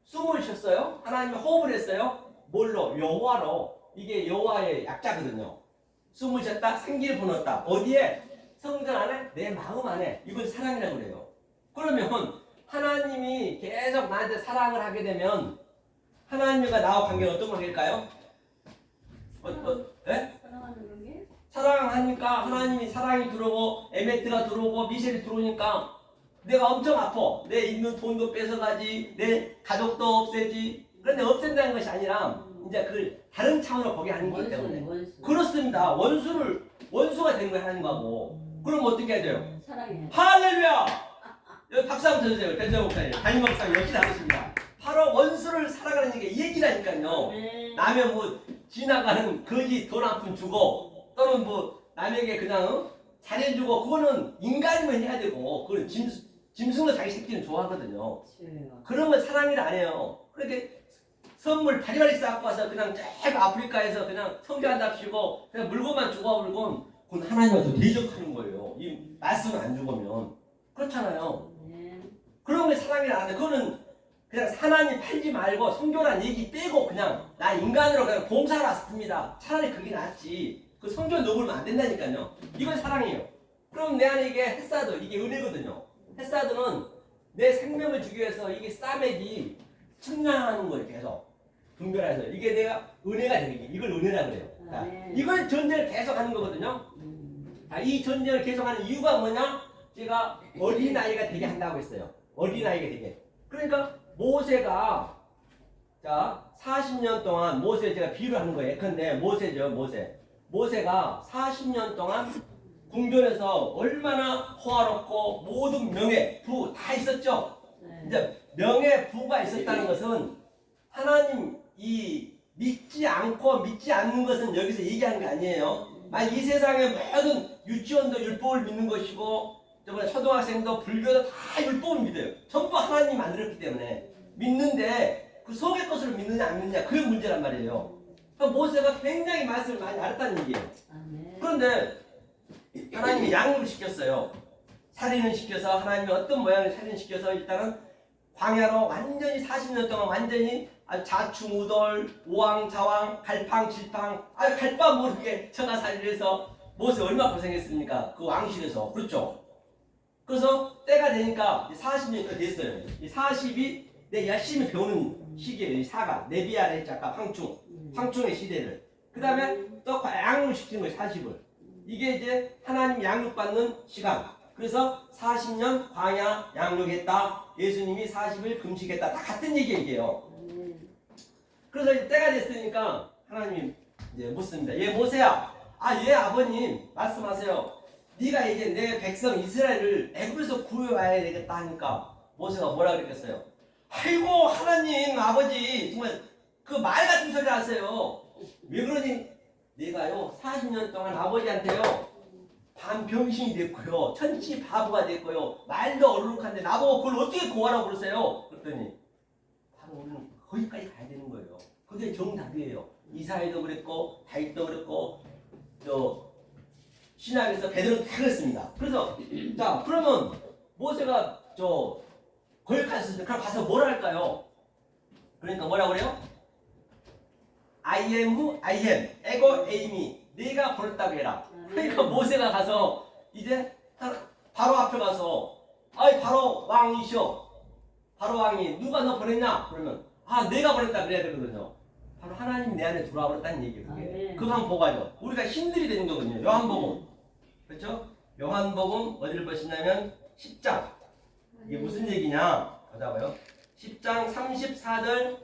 숨을 쉬었어요. 하나님이 호흡을 했어요. 뭘로? 여호와로. 이게 여호와의 약자거든요. 숨을 쉬었다, 생기를 불었다. 어디에? 성전 안에, 내 마음 안에. 이걸 사랑이라고 그래요. 그러면 하나님이 계속 나한테 사랑을 하게 되면 하나님과 나와 관계는 어떤 관계일까요? 네? 사랑하는 관계? 사랑하니까 하나님이 사랑이 들어오고 에메트가 들어오고 미셸이 들어오니까 내가 엄청 아파. 내 있는 돈도 뺏어가지, 내 가족도 없애지. 그런데 없앤다는 것이 아니라 이제 그 다른 차원으로 보게 하는 거기 때문에. 원수. 그렇습니다. 원수가 된 거예요, 하나님하고. 그럼 어떻게 해야 돼요? 사랑해. 할렐루야! 여기 박수 한번 쳐주세요. 변정 목사님. 담임 목사님 역시 다르십니다. 바로 원수를 사랑하는 게 이 얘기라니까요. 남의 뭐 지나가는 거지 돈 한 푼 주고 또는 뭐 남에게 그냥 잘해주고 그거는 인간이면 해야 되고 그건 짐승도 자기 새끼는 좋아하거든요. 그런 건 사랑이라 안 해요. 그렇게 선물 바리바리 쌓고 와서 그냥 쫙 아프리카에서 그냥 성교한답시고 그냥 물건만 주고 와 물건 그건 하나님한테 대적하는 거예요. 이 말씀을 안 죽으면 그렇잖아요. 그런 게 사랑이라 안 해. 그거는 그냥 하나님 팔지 말고 성교란 얘기 빼고 그냥 나 인간으로 그냥 봉사를 왔습니다. 차라리 그게 낫지. 그 성교 넘으면 안 된다니까요. 이건 사랑이에요. 그럼 내 안에 이게 햇사드, 이게 은혜거든요. 햇사드는 내 생명을 주기 위해서 이게 싸매기 측량하는 거예요. 계속 분별해서 이게 내가 은혜가 되는 게 이걸 은혜라 그래요. 자, 이걸 전제를 계속 하는 거거든요. 자, 이 전제를 계속하는 이유가 뭐냐? 제가 어린아이가 되게 한다고 했어요. 어린아이가 되게. 그러니까 모세가 자 40년 동안 모세 제가 비유를 하는 거예요. 예컨대 모세죠. 모세가 40년 동안 궁전에서 얼마나 호화롭고 모든 명예, 부 다 있었죠. 이제 명예, 부가 있었다는 것은 하나님 이 믿지 않고 믿지 않는 것은 여기서 얘기하는 게 아니에요. 만약 이 세상의 모든 유치원도 율법을 믿는 것이고 저번에 초등학생도 불교도 다 율법을 믿어요. 전부 하나님이 만들었기 때문에 믿는데 그 속의 것을 믿느냐 안 믿느냐 그게 문제란 말이에요. 그러니까 모세가 굉장히 말씀을 많이 알았다는 얘기예요. 그런데 하나님이 양육을 시켰어요. 살인을 시켜서 하나님이 어떤 모양을 살인시켜서 일단은 광야로 완전히 40년 동안 완전히 자충우돌, 오왕좌왕, 갈팡질팡 갈바 모르게 천하살이를 해서 모세 얼마나 고생했습니까? 그 왕실에서. 그렇죠? 그래서 때가 되니까 40년이 됐어요. 이 40이 내 열심히 배우는 시기예요. 이 사가 네비아를 했죠. 아까 황충의 시대를. 그 다음에 또 양육을 시키는 거예요. 40을. 이게 이제 하나님 양육받는 시간. 그래서 40년 광야 양육했다. 예수님이 40일 금식했다. 다 같은 얘기예요. 그래서 이제 때가 됐으니까 하나님이 이제 묻습니다. 얘 모세야. 얘 아버님 말씀하세요. 네가 이제 내 백성 이스라엘을 애굽에서 구해와야 되겠다 하니까 모세가 뭐라 그랬겠어요? 아이고 하나님 아버지 정말 그 말 같은 소리 하세요. 왜 그러니? 내가요 40년 동안 아버지한테요 반병신이 됐고요 천치 바보가 됐고요 말도 얼룩한데 나보고 그걸 어떻게 고하라고 그러세요? 그랬더니 바로 우리는 거기까지 가야 되는 거예요. 그게 정답이에요. 이사야도 그랬고 다윗도 그랬고 저 신약에서 베드로도 다 그랬습니다. 그래서 자 그러면 모세가 저 거기까지 그럼 가서 뭘 할까요? 그러니까 뭐라고 그래요? I am who I am. 에고 에이미. 네가 보냈다고 해라. 그러니까 모세가 가서 이제 바로 앞에 가서 바로 왕이셔. 바로 왕이 누가 너 보냈냐? 그러면 내가 보냈다 그래야 되거든요. 바로 하나님이 내 안에 들어와 버렸다는 얘기예요. 그게. 그거 한번 보고 가죠. 우리가 신들이 되는 거거든요. 요한복음. 그렇죠? 요한복음 어디를 보시냐면 10장. 이게 무슨 얘기냐? 보자고요. 10장 34절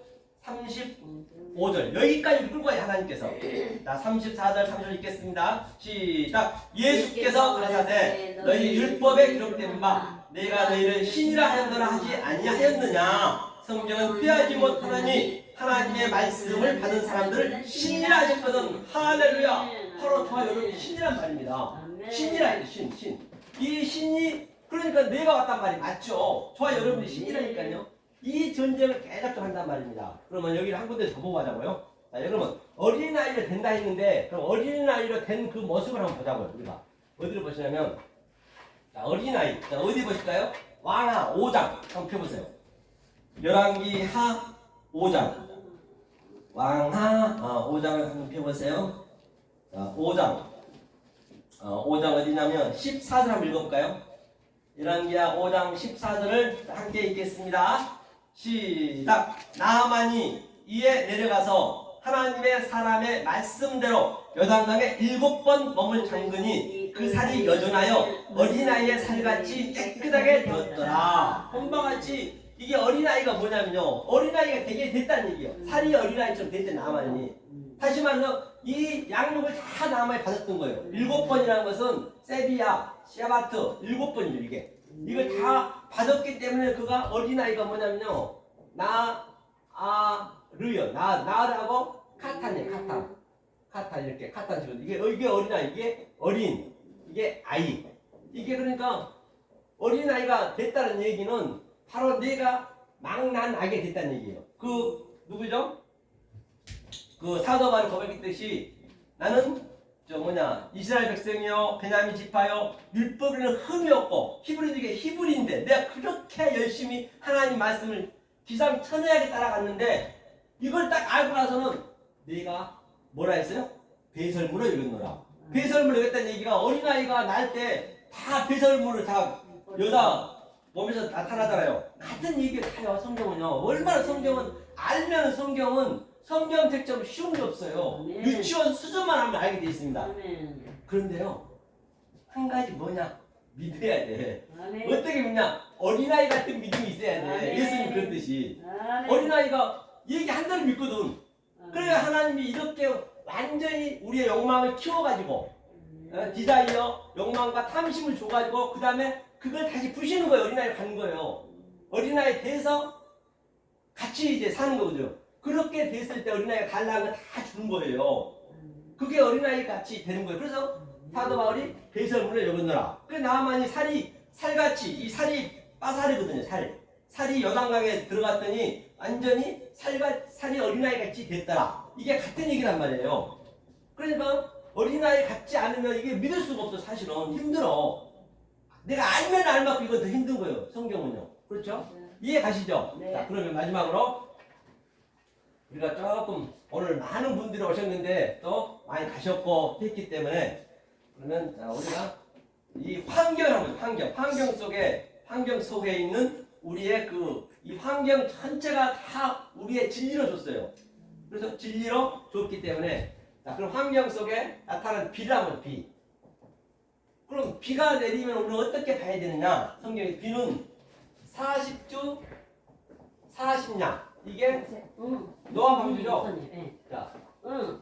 35절 여기까지 끌고 가요. 하나님께서. 자 34절 35절 읽겠습니다. 시작. 예수께서 가라사대 너희 율법에 기록된 바 내가 너희를 신이라 하였느냐 하지 아니하였느냐. 성경은 피하지 못하느니 하나님의 말씀을 받은 사람들을 신이라 하셨거든. 할렐루야. 바로 저와 여러분이 신이란 말입니다. 신이라 해요. 신. 이 신이 그러니까 내가 왔단 말이 맞죠. 저와 여러분이 신이라니까요. 이 전쟁을 계속 한단 말입니다. 그러면 여기를 한 군데 더 보고 가자고요. 자, 여러분 어린아이로 된다 했는데 그럼 어린아이로 된 그 모습을 한번 보자고요. 우리가 어디를 보시냐면 자, 어린아이. 자, 어디 보실까요? 왕하 5장 한번 펴보세요. 열왕기하 5장 왕하 5장을 한번 펴보세요. 자, 5장 5장 어디냐면 14절 한번 읽어볼까요? 열왕기하 5장 14절을 함께 읽겠습니다. 시작. 나하만이 이에 내려가서 하나님의 사람의 말씀대로 요단강에 7번 몸을 잠그니 그 살이 여전하여 어린아이의 살같이 깨끗하게 되었더라. 본바같이 이게 어린아이가 뭐냐면요, 어린아이가 되게 됐다는 얘기예요. 살이 어린아이처럼 됐대 나하만이. 다시 말해서 이 양육을 다 나하만이 받았던 거예요. 7번이라는 것은 세비야, 샤바트 7번이죠 이게. 이걸 다 받았기 때문에 그가 어린아이가 뭐냐면요, 나르하고 카탄이에요. 카탄 이렇게 카탄 지금 이게 어린아이, 이게 어린, 이게 아이. 이게 그러니까 어린아이가 됐다는 얘기는 바로 내가 막 난 아기가 됐다는 얘기예요. 그 누구죠? 그 사도 바울이 고백했듯이 나는 이스라엘 백성이요 베냐민 지파요 율법에는 흠이 없고 히브리들에게 히브리인데 내가 그렇게 열심히 하나님 말씀을 기상천외하게 따라갔는데 이걸 딱 알고 나서는 내가 뭐라 했어요? 배설물을 이겼노라. 배설물을 이겼다는 얘기가 어린아이가 날 때 다 배설물을 다 여자 몸에서 나타나잖아요. 같은 얘기를 해요. 성경은요. 얼마나 성경은 알면 성경 책처럼 쉬운 게 없어요. 네. 유치원 수준만 하면 알게 돼 있습니다. 아멘. 그런데요, 한 가지 뭐냐? 믿어야 돼. 아멘. 어떻게 믿냐? 어린아이 같은 믿음이 있어야 돼. 아멘. 예수님 그랬듯이. 아멘. 어린아이가 얘기한 대로 믿거든. 그래야 하나님이 이렇게 완전히 우리의 욕망을 키워가지고 디자이어, 욕망과 탐심을 줘가지고 그 다음에 그걸 다시 부시는 거예요. 어린아이를 가는 거예요. 어린아이 돼서 같이 이제 사는 거거든요. 그렇게 됐을 때 어린아이가 달라는 걸 다 주는 거예요. 그게 어린아이 같이 되는 거예요. 그래서 사도 바울이 배설물을 여겼노라. 그래서 나하만이 살같이, 이 살이 빠살이거든요. 살이 요단강에 들어갔더니 완전히 살이 어린아이 같이 됐더라. 이게 같은 얘기란 말이에요. 그러니까 어린아이 같지 않으면 이게 믿을 수가 없어. 사실은 힘들어. 내가 알면 알만큼 이건 더 힘든 거예요. 성경은요. 그렇죠? 이해 가시죠? 네. 자, 그러면 마지막으로 우리가 조금 오늘 많은 분들이 오셨는데 또 많이 가셨고 했기 때문에 그러면 자, 우리가 이 환경 속에 있는 우리의 이 환경 전체가 다 우리의 진리로 줬어요. 그래서 진리로 줬기 때문에 자, 그럼 환경 속에 나타나는 비를 한번 비. 그럼 비가 내리면 우리는 어떻게 봐야 되느냐? 성경에 비는 40주 40냐. 이게 노아 방주죠? 자,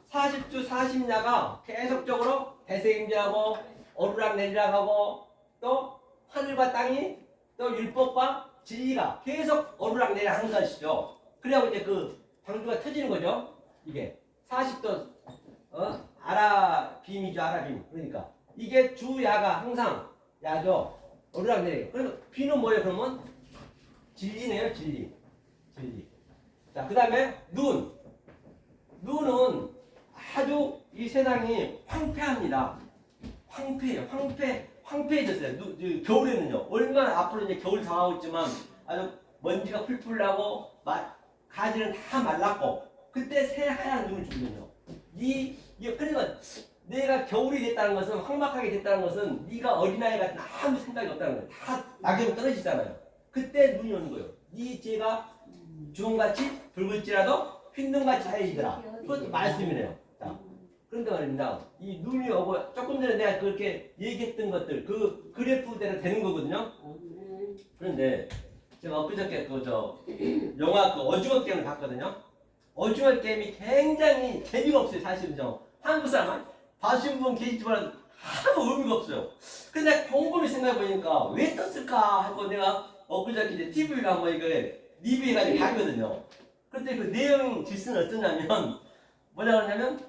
40주 40야가 계속적으로 대세임자하고 오르락내리락하고 또 하늘과 땅이 또 율법과 진리가 계속 오르락내리락 하는 것이죠. 그래야 이제 그 방주가 터지는 거죠. 이게 40도 아라빔이죠. 아라빔. 그러니까 이게 주야가 항상 야죠. 오르락내리락. 그래서 비는 뭐예요? 그러면 진리네요. 진리. 자, 그 다음에 눈은 아주 이 세상이 황폐합니다. 황폐해요. 황폐해졌어요. 겨울에는요. 얼마나 앞으로 이제 겨울 다가오고 있지만 아주 먼지가 풀풀 나고 가지는 다 말랐고 그때 새하얀 눈을 주면요. 그러니까 내가 겨울이 됐다는 것은 황막하게 됐다는 것은 네가 어린아이 같은 아무 생각이 없다는 거예요. 다 낙엽이 떨어지잖아요. 그때 눈이 오는 거예요. 네 죄가 주홍같이 붉을지라도 흰눈같이 하얘지더라. 그것도 말씀이네요. 자, 그런데 말입니다. 이 눈이 오고 조금 전에 내가 그렇게 얘기했던 것들 그 그래프대로 되는 거거든요. 그런데 제가 엊그저께 영화 오징어 게임을 봤거든요. 오징어 게임이 굉장히 재미가 없어요. 사실은요. 한국 사람 봐주신 분 계시지만 아무 의미가 없어요. 근데 곰곰이 생각해보니까 왜 떴을까 하고 내가 엊그저께 이제 TV를 한번 리뷰해가지고 봤거든요. 그때 그 내용 질서는 어떠냐면 뭐라 그러냐면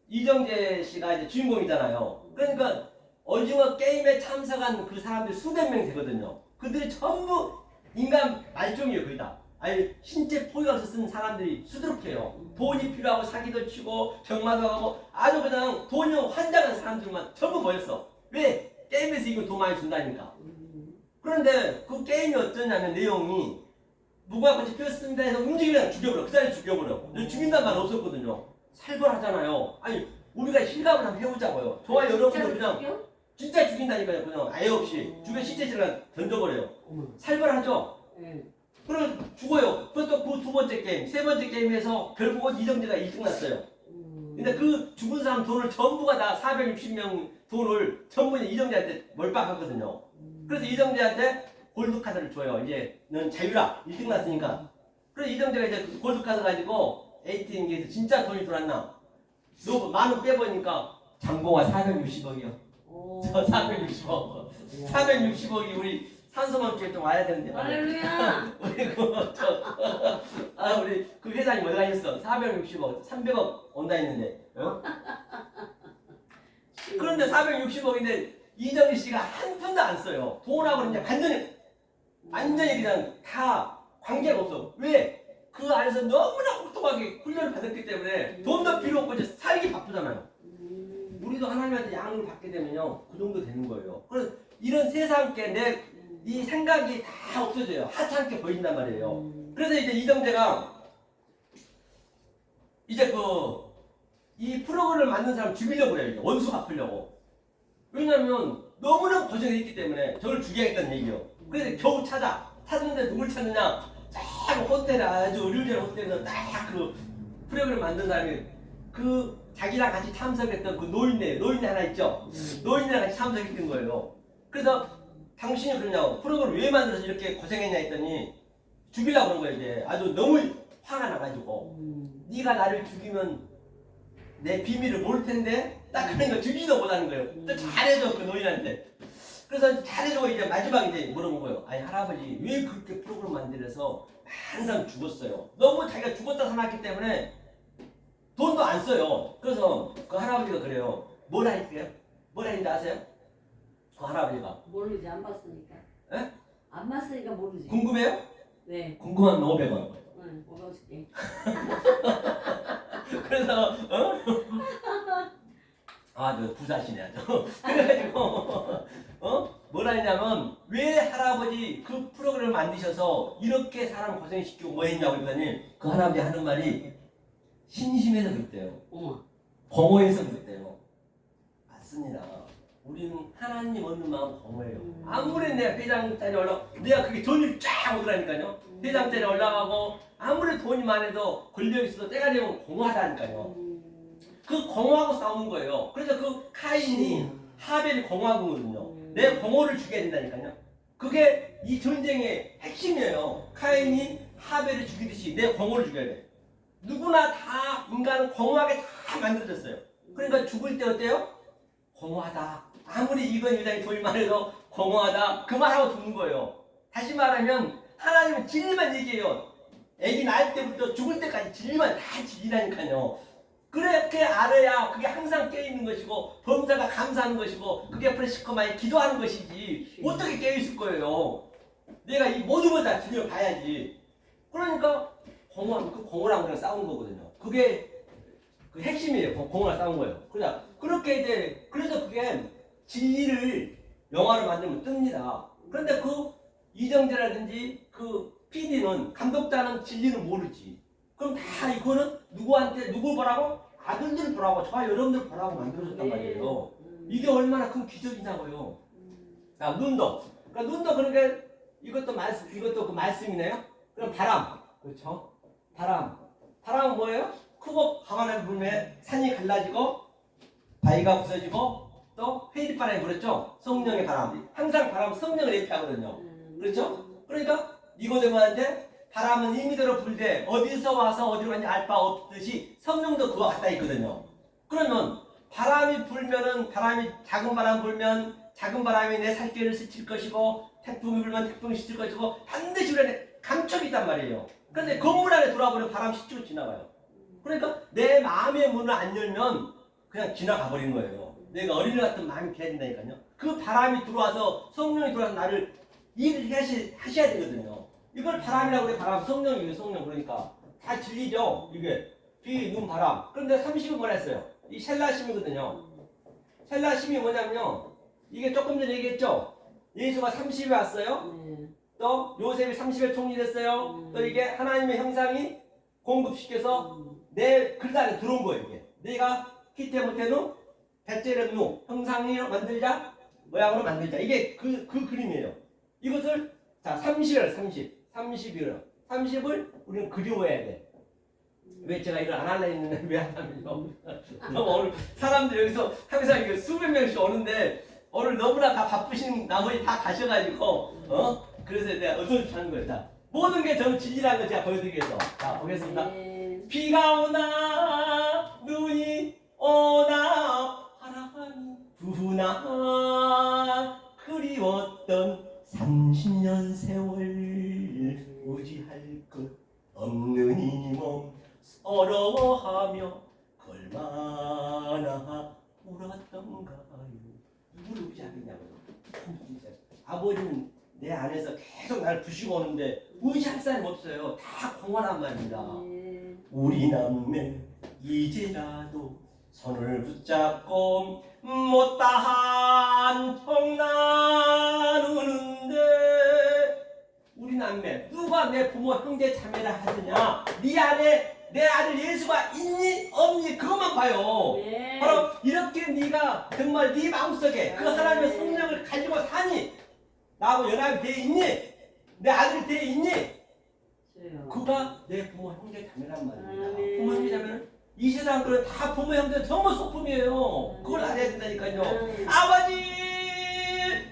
이정재 씨가 이제 주인공이잖아요. 그러니까 오징어 게임에 참석한 그 사람들이 수백 명 되거든요. 그들이 전부 인간 말종이에요. 거의 다. 아니 신체 포유가 없어 쓴 사람들이 수두룩해요. 돈이 필요하고 사기도 치고 경마도 하고 아주 그냥 돈이 환장한 사람들만 전부 모였어. 왜? 게임에서 이거 돈 많이 준다니까. 그런데 그 게임이 어쩌냐면 내용이 무궁화꽃이 피었습니다 해서 움직이면 죽여버려. 그 자리에 죽여버려. 죽인다는 말 없었거든요. 살벌하잖아요. 아니 우리가 실감을 한번 해보자고요. 저와 여러분들 그냥 진짜 죽인다니까요. 그냥 아예 없이 죽여 시체질을 던져버려요. 살벌하죠. 그럼 죽어요. 그것도 그 두 번째 게임, 세 번째 게임에서 결국은 이정재가 1등 났어요. 근데 그 죽은 사람 돈을 전부가 다 460명 돈을 전부 이정재한테 몰빵하거든요. 그래서 이정재한테 골드카드를 줘요. 이제 넌 자유라 1등 났으니까. 그래서 이정재가 이제 그 골드카드 가지고 ATM기에서 진짜 돈이 들어왔나? 너 만원 빼보니까 장봉화 460억이요. 저 460억. 460억이 우리 산소만 쪽에 좀 와야 되는데. 할렐루야. 우리 그 회장님 어디 가셨어? 460억, 300억 온다 했는데. 어? 그런데 460억인데 이정희 씨가 한 푼도 안 써요. 돈하고 그냥 완전히 그냥 다 관계가 없어. 왜? 그 안에서 너무나 혹독하게 훈련을 받았기 때문에 돈도 필요 없고 이제 살기 바쁘잖아요. 우리도 하나님한테 양을 받게 되면요, 그 정도 되는 거예요. 그래서 이런 세상께 이 생각이 다 없어져요. 하찮게 보인단 말이에요. 그래서 이제 이정재가 이제 이 프로그램을 만든 사람 죽이려고 그래요. 이제 원수 갚으려고. 왜냐면 너무나 고생을 했기 때문에 저를 죽여야겠다는 얘기요. 그래서 겨우 찾는데 누굴 찾느냐? 딱 호텔에 아주 의료진 호텔에서 딱 그 프로그램을 만든 사람이 그 자기랑 같이 참석했던 그 노인네 하나 있죠? 노인네랑 같이 참석했던 거예요. 그래서 당신이 그러냐고 프로그램을 왜 만들어서 이렇게 고생했냐 했더니 죽이려고 그런 거예요. 이제 아주 너무 화가 나가지고 네가 나를 죽이면 내 비밀을 모를 텐데 딱 그런 거 죽이지도 못하는 거예요. 또 잘해줘 그 노인한테. 그래서 잘해주고 이제 마지막에 이제 물어본 거예요. 아니 할아버지 왜 그렇게 프로그램 만들어서 많은 사람 죽었어요. 너무 자기가 죽었다 생각했기 때문에 돈도 안 써요. 그래서 그 할아버지가 그래요. 뭐라 했어요? 뭐라 했는지 아세요? 그 할아버지가 모르지, 안 봤으니까. 에? 안 봤으니까 모르지. 궁금해요? 네. 궁금하면 500원. 응, 먹어줄게. 그래서 저 부자시네 아주. 그래가지고 뭐라 했냐면 왜 할아버지 그 프로그램을 만드셔서 이렇게 사람 고생시키고 뭐 했냐고 했더니 그 할아버지 하는 말이 심심해서 그랬대요. 어머. 공허해서 그랬대요. 맞습니다. 우리는 하나님 얻는 마음 공허해요. 아무리 내가 회장자리 내가 그게 돈이 쫙 오더라니까요. 회장자리 올라가고 아무리 돈이 많아도 권력이 있어도 때가 되면 공허하다니까요. 그 공허하고 싸우는 거예요. 그래서 그 카인이 하벨이 공허하거든요. 내 공허를 죽여야 된다니까요. 그게 이 전쟁의 핵심이에요. 카인이 하벨을 죽이듯이 내 공허를 죽여야 돼. 누구나 다 인간은 공허하게 다 만들어졌어요. 그러니까 죽을 때 어때요? 공허하다. 아무리 이건 유장이 돈이 많아도 공허하다. 그 말하고 죽는 거예요. 다시 말하면 하나님은 진리만 얘기해요. 애기 낳을 때부터 죽을 때까지 진리만 다 진리라니까요. 그렇게 알아야 그게 항상 깨어있는 것이고 범사가 감사하는 것이고 그게 프레시커만이 기도하는 것이지 어떻게 깨어있을 거예요. 내가 이 모든 걸 다 진리를 봐야지. 그러니까 공허하면 그 공허랑 그냥 싸운 거거든요. 그게 그 핵심이에요. 공허랑 싸운 거예요. 그냥 그렇게 이제 그래서 그게 진리를 영화로 만들면 뜹니다. 그런데 그 이정재라든지 그 PD는 감독자는 진리를 모르지. 그럼 다 이거는 누구 보라고? 아들들 보라고 저와 여러분들 보라고 만들어졌단 말이에요. 이게 얼마나 큰 기적이냐고요. 자, 눈도. 그러니까 눈도 그러니까 이것도 그 말씀이네요. 그럼 바람. 그렇죠? 바람은 뭐예요? 크고 강한 불에 산이 갈라지고 바위가 부서지고 또 회의바람이 불었죠. 성령의 바람. 항상 바람은 성령을 예표하거든요. 그렇죠? 그러니까 니고데모한테 바람은 임의대로 불되 어디서 와서 어디로 가는지 알 바 없듯이 성령도 그와 같다 있거든요. 그러면 바람이 불면은 작은 바람 불면 작은 바람이 내 살결을 스칠 것이고 태풍이 불면 태풍이 스칠 것이고 반드시 우리 감촉이 있단 말이에요. 그런데 건물 안에 들어와버리면 바람 스치고 지나가요. 그러니까 내 마음의 문을 안 열면 그냥 지나가 버리는 거예요. 내가 어린이 같은 마음이 돼야 된다니까요. 그 바람이 들어와서 성령이 들어와서 나를 일을 하셔야 되거든요. 이걸 바람이라고 그래. 바람, 성령이에요. 성령. 그러니까 다 진리죠. 이게 비, 눈, 바람. 그런데 30은 뭐라 했어요? 이 셀라심이거든요. 셀라심이 뭐냐면요, 이게 조금 전에 얘기했죠. 예수가 30에 왔어요. 또 요셉이 30의 총리 됐어요. 또 이게 하나님의 형상이 공급시켜서 내 글 안에 들어온 거예요. 이게 내가 키테모테누 베체렘누 형상으로 만들자, 모양으로 만들자. 이게 그 그림이에요. 이것을 자 30을 우리는 그리워해야 돼. 왜 제가 이걸 안 하려 했는데 왜 하냐면요. 오늘 사람들 여기서 항상 이거 수백 명씩 오는데 오늘 너무나 다 바쁘신 나머지 다 가셔가지고 그래서 내가 어쩔 수 하는 거예요. 자, 모든 게 저는 진리라는 걸 제가 보여드리기 위해서 자 보겠습니다. 네. 비가 오나 눈이 오나 바람이 부나 그리웠던 30년 세월 무지할 것 없는 이 몸 어려워하며 얼마나 울었던가요. 누구를 의지하겠냐고요. 아버지는 내 안에서 계속 나를 부시고 오는데 의지할 사람이 없어요. 다 공허란 말입니다. 네. 우리 남매 이제라도 손을 붙잡고 못다한 통 나누는데 우리 남매 누가 내 부모 형제 자매라 하느냐 네 안에 내 아들 예수가 있니 없니 그것만 봐요. 네. 바로 이렇게 네가 정말 네 마음속에 그 하나님의 성령을 가지고 사니 나하고 연합이 되어 있니 내 아들이 되어 있니 저요. 그가 내 부모 형제 자매란 말입니다. 아멘. 부모 형제 자매는 이 세상 그런 다 부모 형제 전부 소품이에요. 그걸 알아야 된다니까요. 아버지,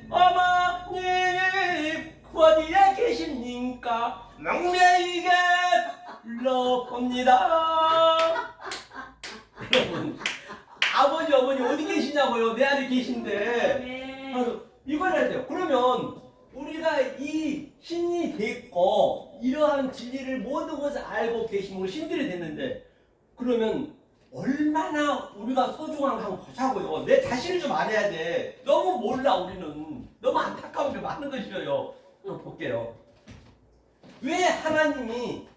어머님 그 어디에 계십니까? 명매에게 불러봅니다. 여러분, 아버지, 어머니 어디 계시냐고요? 내 안에 계신데. 네. 그래서 이걸 해야 돼요. 그러면 우리가 이 신이 됐고 이러한 진리를 모든 것을 알고 계신 우리 신들이 됐는데 그러면 얼마나 우리가 소중한가 한번 보자고요. 내 자신을 좀 알아야 돼. 너무 몰라 우리는. 너무 안타까운 게 많은 것이에요. 좀 볼게요. 왜 하나님이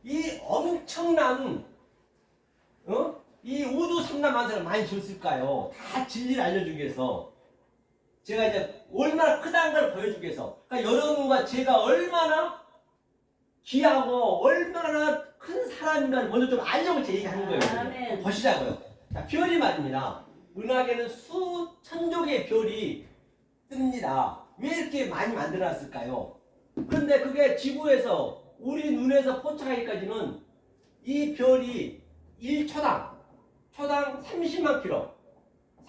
이 엄청난 이 우주 삼라만사를 많이 줬을까요? 다 진리를 알려주기 위해서. 제가 이제 얼마나 크다는 걸 보여주기 위해서. 그러니까 여러분과 제가 얼마나 귀하고 얼마나 큰 사람인가를 먼저 좀 알려고 제 얘기하는 거예요. 아멘. 보시자고요. 자, 별이 말입니다. 은하계는 수천조 개의 별이 뜹니다. 왜 이렇게 많이 만들어놨을까요? 그런데 그게 지구에서 우리 눈에서 포착하기까지는 이 별이 1초당 초당 30만 킬로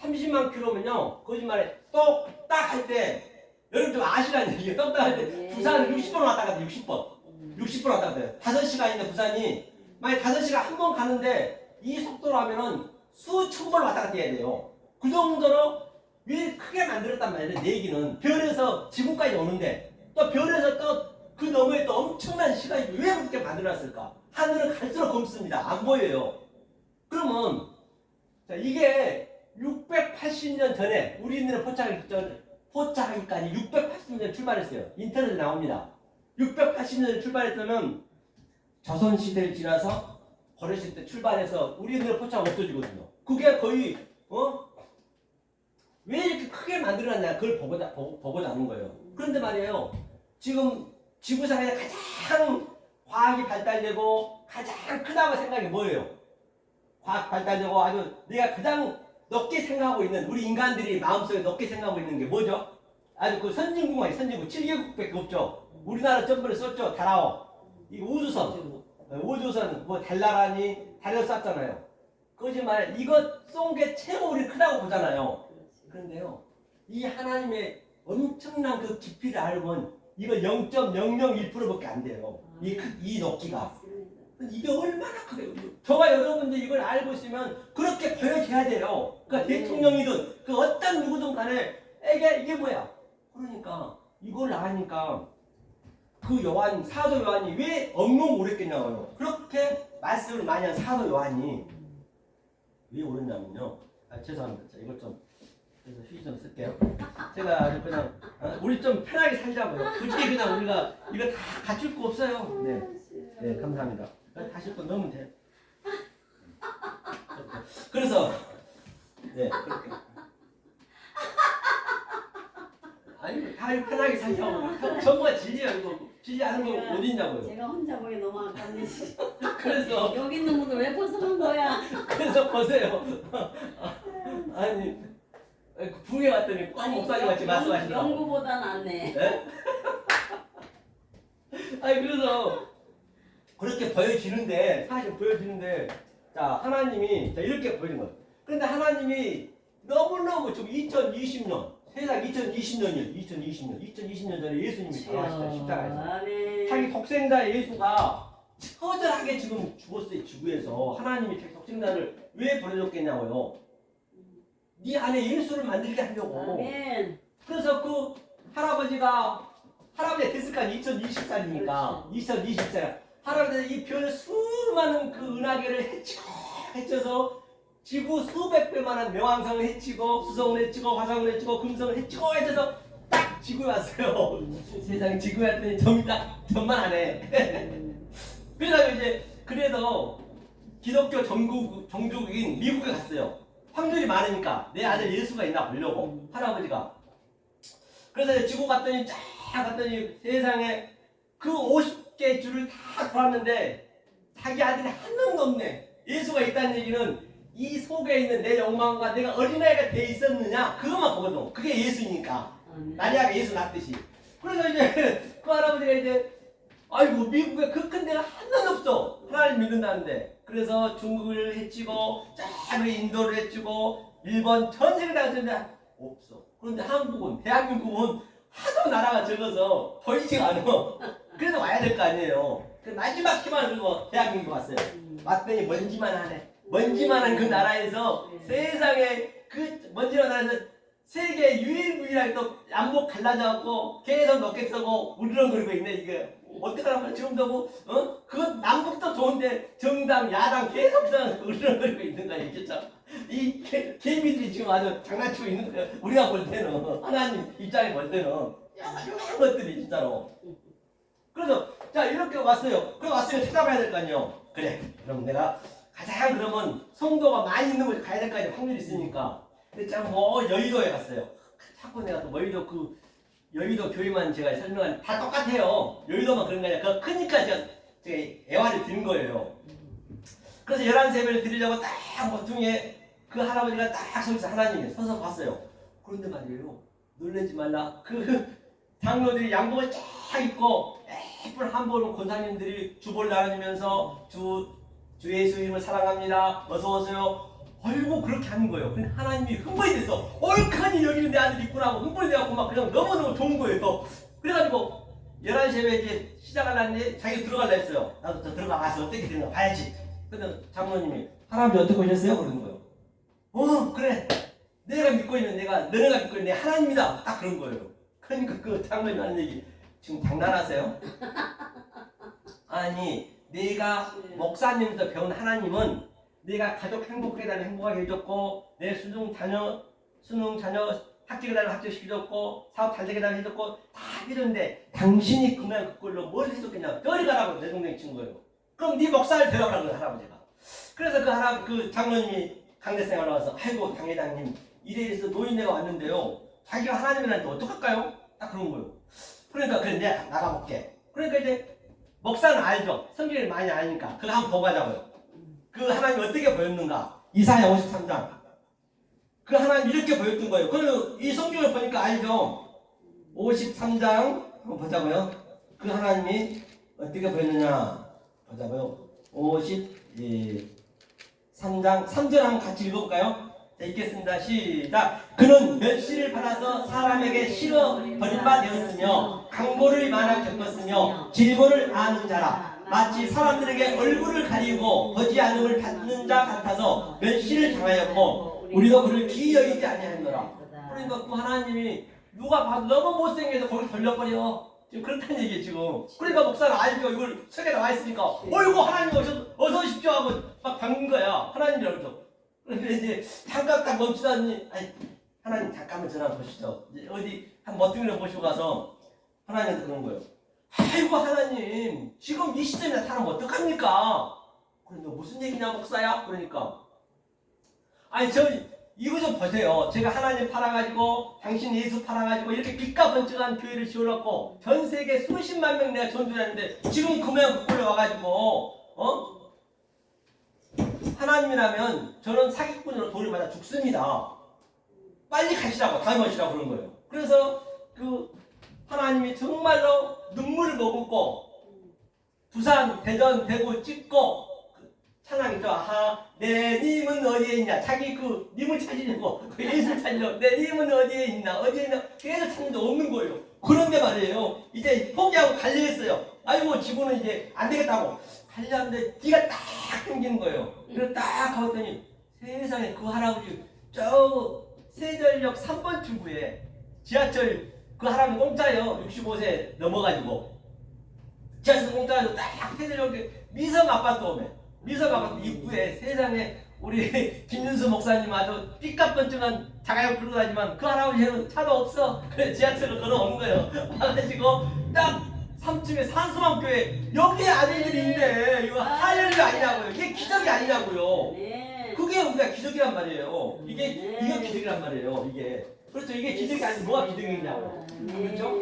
30만 킬로면요 거짓말에 똑딱 할 때 여러분 좀 아시라는 얘기예요. 똑딱 할 때 부산 60번 왔다 갔다 60번 왔다 갔다 5시간인데 부산이 만약 5시간 한 번 가는데 이 속도로 하면은 수천 번 왔다 갔다 해야 돼요. 그 정도로 왜 크게 만들었단 말이에요. 내 얘기는 별에서 지구까지 오는데 또 별에서 또 그 너머에 또 엄청난 시간이 왜 그렇게 만들어놨을까? 하늘은 갈수록 검습니다. 안 보여요. 그러면 자, 이게 680년 전에 우리는 포착하기까지 680년 출발했어요. 인터넷에 나옵니다. 680년 출발했으면 조선시대를 지나서 거래시대 출발해서 우리는 포착 없어지거든요. 그게 거의 왜 이렇게 크게 만들어놨냐 그걸 보고자 하는 거예요. 그런데 말이에요. 지금 지구상에 가장 과학이 발달되고 가장 크다고 생각이 뭐예요? 과학 발달되고 아주 내가 가장 높게 생각하고 있는 우리 인간들이 마음속에 높게 생각하고 있는 게 뭐죠? 아주 그 선진국만 선진국 7개국밖에 없죠. 우리나라 전부를 썼죠. 달아오. 이 우주선 뭐 달나라니 달에서 쐈잖아요. 거짓말 이거 쏜 게 최고 우리 크다고 보잖아요. 그런데요 이 하나님의 엄청난 그 깊이를 알면 이거 0.001%밖에 안 돼요. 이 높이가. 이게 얼마나 크게요. 저와 여러분들 이걸 알고 있으면 그렇게 보여져야 돼요. 그러니까 대통령이든 그 어떤 누구든 간에 이게 뭐야. 그러니까 이걸 아니까 그 요한 사도 요한이 왜 엉엉 오랬겠냐고요. 그렇게 말씀을 많이 한 사도 요한이 왜 오랬냐면요. 죄송합니다. 자, 이걸 좀 그래서 휴지 좀 쓸게요. 제가 아주 그냥 우리 좀 편하게 살자고요. 굳이 그냥 우리가 이거 다 갖출 거 없어요. 네, 네 감사합니다. 다시 또 넣으면 돼. 그래서 네 그렇게 아니 다 편하게 살자고. 전부가 진리야 이거. 진리 아는 거 어디 있냐고요. 제가 혼자 보기 너무 아깝네. 그래서 여기 있는 분들 왜 벗어난 거야? 그래서 보세요. 아니 붕에 왔더니 꼭 목사님 같이 말씀하시더라고. 연구보다 낫네. 네? 아니 그래서 그렇게 보여지는데 사실 보여지는데 자 하나님이 자 이렇게 보이는 거예요. 그런데 하나님이 너무너무 지금 2020년 세상 2020년이에요. 2020년 전에 예수님이 돌아가셨어요. 십자가에서. 아멘. 자기 독생자 예수가 처절하게 지금 죽었어요. 지구에서. 하나님이 자기 독생자를 왜 보내줬겠냐고요. 네 안에 예수를 만들게 하려고. 아멘. 그래서 그 할아버지가 됐을까 2020살이니까 2020살 할아버지가 이 별 수많은 그 은하계를 헤쳐서 지구 수백 배만한 명왕성을 헤치고 수성을 헤치고 화성을 헤치고 금성을 헤치고 헤쳐서 딱 지구에 왔어요. 세상에 지구에 왔더니 점만 안 해. 그래서 이제 그래도 기독교 종족인 미국에 갔어요. 확률이 많으니까 내 아들 예수가 있나 보려고 할아버지가. 그래서 이제 지구 갔더니 쫙 갔더니 세상에 그 50개 줄을 다 돌았는데 자기 아들이 한 명도 없네. 예수가 있다는 얘기는 이 속에 있는 내 욕망과 내가 어린아이가 돼 있었느냐 그것만 보거든. 그게 예수니까. 마리아가 예수 낳듯이. 그래서 이제 그 할아버지가 이제 아이고 미국에 그 큰 데가 하나도 없어. 하나님 믿는다는데. 그래서 중국을 해치고 저 인도를 해치고 일본 전 세계 다 했는데 없어. 그런데 한국은 대한민국은 하도 나라가 적어서 보이지가 않아. 그래서 와야 될 거 아니에요. 그 마지막 희망을 들고 대한민국 왔어요. 왔더니 먼지만 하네. 먼지만한 그 나라에서 세상에 그 먼지만 나라에서 세계 유일무이하게 또 양복 갈라져갖고 계속 높게 쓰고 우르렁거리고 있네. 이게 어떡하라면 지금도 뭐 그 남북도 좋은데 정당 야당 계속 우르렁거리고 있는 거야. 이게 참 이 개미들이 지금 아주 장난치고 있는 거야. 우리가 볼 때는 하나님 입장에 볼 때는 이런 것들이 진짜로. 그래서 자 이렇게 왔어요. 그래 왔으면 찾아봐야 될 거 아니에요. 그래 그럼 내가 가장 그러면 성도가 많이 있는 곳에 가야 될 거 아니에요. 확률이 있으니까. 근데 참 여의도에 갔어요. 자꾸 내가 또 여의도 교회만 제가 설명한 다 똑같아요. 여의도만 그런 거 아니라 그거 크니까 제가 애화를 드린 거예요. 그래서 11세배를 드리려고 딱 모퉁이에 그 할아버지가 딱 서서 하나님이 서서 봤어요. 그런데 말이에요. 놀라지 말라. 그 장로들이 양복을 쫙 입고 예쁜 한복을 권사님들이 주보를 나눠주면서 주 예수 이름을 사랑합니다. 어서 오세요. 아이고 그렇게 하는 거예요. 그러니까 하나님이 흥분이 됐어. 얼큰이 여기는 내 아들 있구나 하고 흥분이 돼갖고 막 그냥 너무너무 좋은 거예요. 그래가지고 11시 예배 이제 시작하려는데 자기가 들어갈라 했어요. 나도 저 들어가 봐서 어떻게 되는가 봐야지. 근데 장로님이 할아버지 어떻게 오셨어요? 그러는 거예요. 그래. 내가 믿고 있는 너네가 믿고 있는 내 하나님이다. 딱 그런 거예요. 그러니까 그 장로님이 하는 얘기 지금 장난하세요? 아니 내가 목사님부터 배운 하나님은 내가 가족 행복하게 다니 행복하게 해줬고 내 수능 자녀 학교 다니 합격시켜줬고 사업 잘 되게 다니 해줬고 다 해줬는데 당신이 그날 그걸로 뭘 해줬겠냐. 저리 가라고 내 동생이 친 거예요. 그럼 네 목사를 데려가라고 그래 할아버지가. 그래서 그 장로님이 강대생활 와서 아이고 당회장님 이래서 노인네가 왔는데요. 자기가 하나님이라는데 어떡할까요? 딱 그런 거예요. 그러니까 그래 내가 나가볼게. 그러니까 이제 목사는 알죠. 성경을 많이 아니까 그거 한번 보고 가자고요. 그 하나님이 어떻게 보였는가. 이사야 53장. 그 하나님 이렇게 보였던 거예요. 그리고 이 성경을 보니까 알죠. 53장 한번 보자고요. 그 하나님이 어떻게 보였느냐 보자고요. 53장 3절 한번 같이 읽어볼까요? 자, 읽겠습니다. 시작. 그는 멸시를 받아서 사람에게 실어 버린 바 되었으며 강보를 많이 겪었으며 질고를 아는 자라. 마치 사람들에게 얼굴을 가리고 보지 않음을 받는 자 같아서 멸시를 당하였고 우리도 그를 귀히 여기지 아니하노라. 그러니까 그 하나님이 누가 봐도 너무 못생겨서 거기 돌려버려. 지금 그렇다는 얘기예요 지금. 그러니까 목사는 알죠. 이걸 책에 나와 있으니까 어이구 하나님 어서 오십시오 하고 막 박는 거야. 하나님이라고. 그런데 이제 잠깐 딱 멈추다니 아니 하나님 잠깐만 전화 보시죠. 이제 어디 한 멋둥이를 모시고 가서 하나님한테 그런 거예요. 아이고 하나님 지금 이 시점에 나타나면 어떡합니까? 그런데 무슨 얘기냐 목사야? 그러니까 아니 이거 좀 보세요. 제가 하나님 팔아가지고 당신 예수 팔아가지고 이렇게 빛과 번쩍한 교회를 지어놓고 전 세계 수십만 명 내가 전도했는데 지금 그 모양 꼴려 와가지고 하나님이라면 저는 사기꾼으로 돌을 맞아 죽습니다. 빨리 가시라고 다음에 오시라고 그런 거예요. 그래서 그 하나님이 정말로 눈물을 머금고 부산, 대전, 대구 찍고 찬양이죠. 아하, 내 님은 어디에 있냐. 자기 그 님을 찾으려고 그 예수를 찾으려고 내 님은 어디에 있나 어디에 있나 계속 찾는데 없는 거예요. 그런데 말이에요. 이제 포기하고 갈려했어요. 아이고 지구는 이제 안 되겠다고 갈려는데 뒤가 딱 끊기는 거예요. 그래서 딱 가봤더니 세상에 그 할아버지 저 세전역 3번 출구에 지하철 그 할아버지 공짜예요. 65세 넘어가지고 지하철 공짜로 딱 세전역 미성 아파트 오면 미성 아파트 입구에 세상에 우리 김윤수 목사님 아주 삐까뻔쩍한 자가용 끌고 다니지만 그 할아버지는 차도 없어. 그래 지하철을 걸어오는 거예요. 와가지고 딱 3층에 산수망교회 여기에 아들들이 있네. 이거 할렐루야 아니냐고요. 이게 기적이 아니냐고요. 네. 그게 우리가 기적이란 말이에요. 이게 기적이란 말이에요. 이게 그렇죠. 이게 기적이 아니면 뭐가 기적이냐고요. 그렇죠?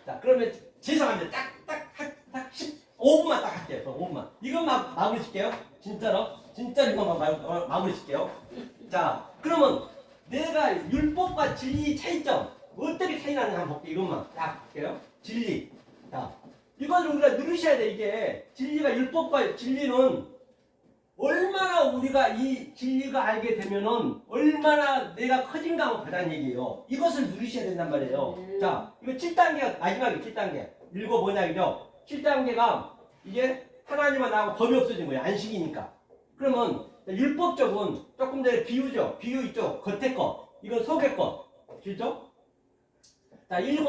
자 그러면 죄송합니다. 딱 15분만 딱 할게요. 5분만. 이것만 마무리 짓게요. 진짜로 이것만 마무리 짓게요. 자 그러면 내가 율법과 진리 차이점 어떻게 차이나는지 한번 볼게요. 이것만 딱 볼게요. 진리. 자 이걸 우리가 누르셔야 돼. 이게 진리가 율법과 진리는 얼마나 우리가 이 진리가 알게 되면은 얼마나 내가 커진가 하면 보다는 얘기예요. 이것을 누리셔야 된단 말이에요. 자, 이거 7단계가 마지막에 7단계. 일곱번약이죠. 7단계가 이게 하나님과 나하고 법이 없어진 거예요. 안식이니까. 그러면 율법 쪽은 조금 전에 비유죠. 비유 있죠. 겉에 거. 이건 속의 거. 그렇죠? 자, 1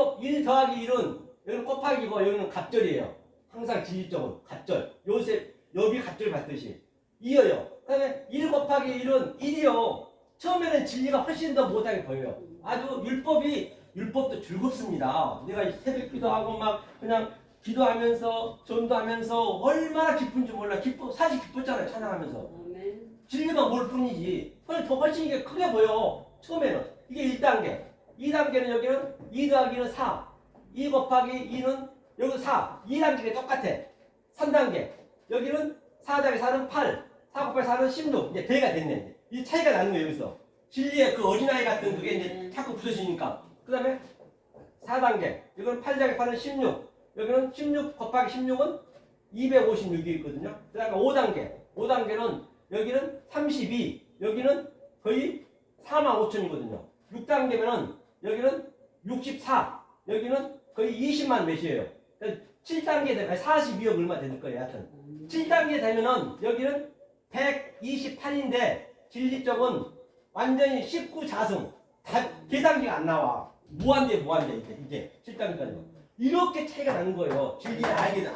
더하기 1은 여기는 곱하기고 여기는 갑절이에요. 항상 진리 쪽은 갑절. 요셉, 욥이 갑절 받듯이. 2여요. 그 다음에 1 곱하기 1은 1이요. 처음에는 진리가 훨씬 더 못하게 보여요. 아주 율법도 즐겁습니다. 내가 새벽 기도하고 막 그냥 기도하면서 전도하면서 얼마나 기쁜지 몰라. 사실 기뻤잖아요. 찬양하면서. 진리만 뭘 뿐이지. 훨씬 이게 크게 보여. 처음에는. 이게 1단계. 2단계는 여기는 2 더하기 1은 4. 2 곱하기 2는 여기 4. 2단계가 똑같아. 3단계. 여기는 4 더하기 4는 8. 4 곱하기 4는 16. 이제 배가 됐네. 이 차이가 나는 거예요, 여기서. 진리의 그 어린아이 같은 그게 이제 자꾸 붙으시니까. 그 다음에 4단계. 이건 8 더하기 8은 16. 여기는 16 곱하기 16은 256이 있거든요. 그 다음에 5단계. 5단계는 여기는 32. 여기는 거의 45,000이거든요. 6단계면은 여기는 64. 여기는 거의 20만 몇이에요. 7단계 되면 42억 얼마 되는 거예요, 하여튼. 7단계 되면은 여기는 128인데 진리 쪽은 완전히 19자승. 다 계산기가 안 나와. 무한대 이제 7단계까지. 이렇게 차이가 나는 거예요. 진리를 알게 돼.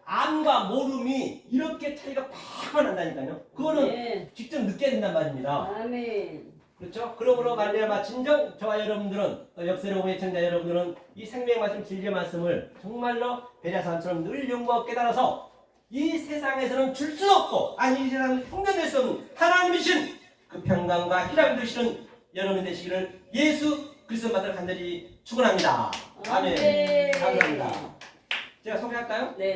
암과 모름이 이렇게 차이가 팍 난다니까요. 그거는 직접 느껴야 된단 말입니다. 아멘. 그렇죠? 그러므로 말미암아 진정 저와 여러분들은 또 역세로 애청자 여러분들은 이 생명의 말씀 진리의 말씀을 정말로 베냐산처럼 늘 연구하고 깨달아서 이 세상에서는 줄 수 없고 아니 이 세상은 흉내낼 수 없는 하나님이신 그 평강과 희락을 주시는 여러분 되시기를 예수 그리스도 받들 간절히 축원합니다. 아멘. 감사합니다. 제가 소개할까요? 네.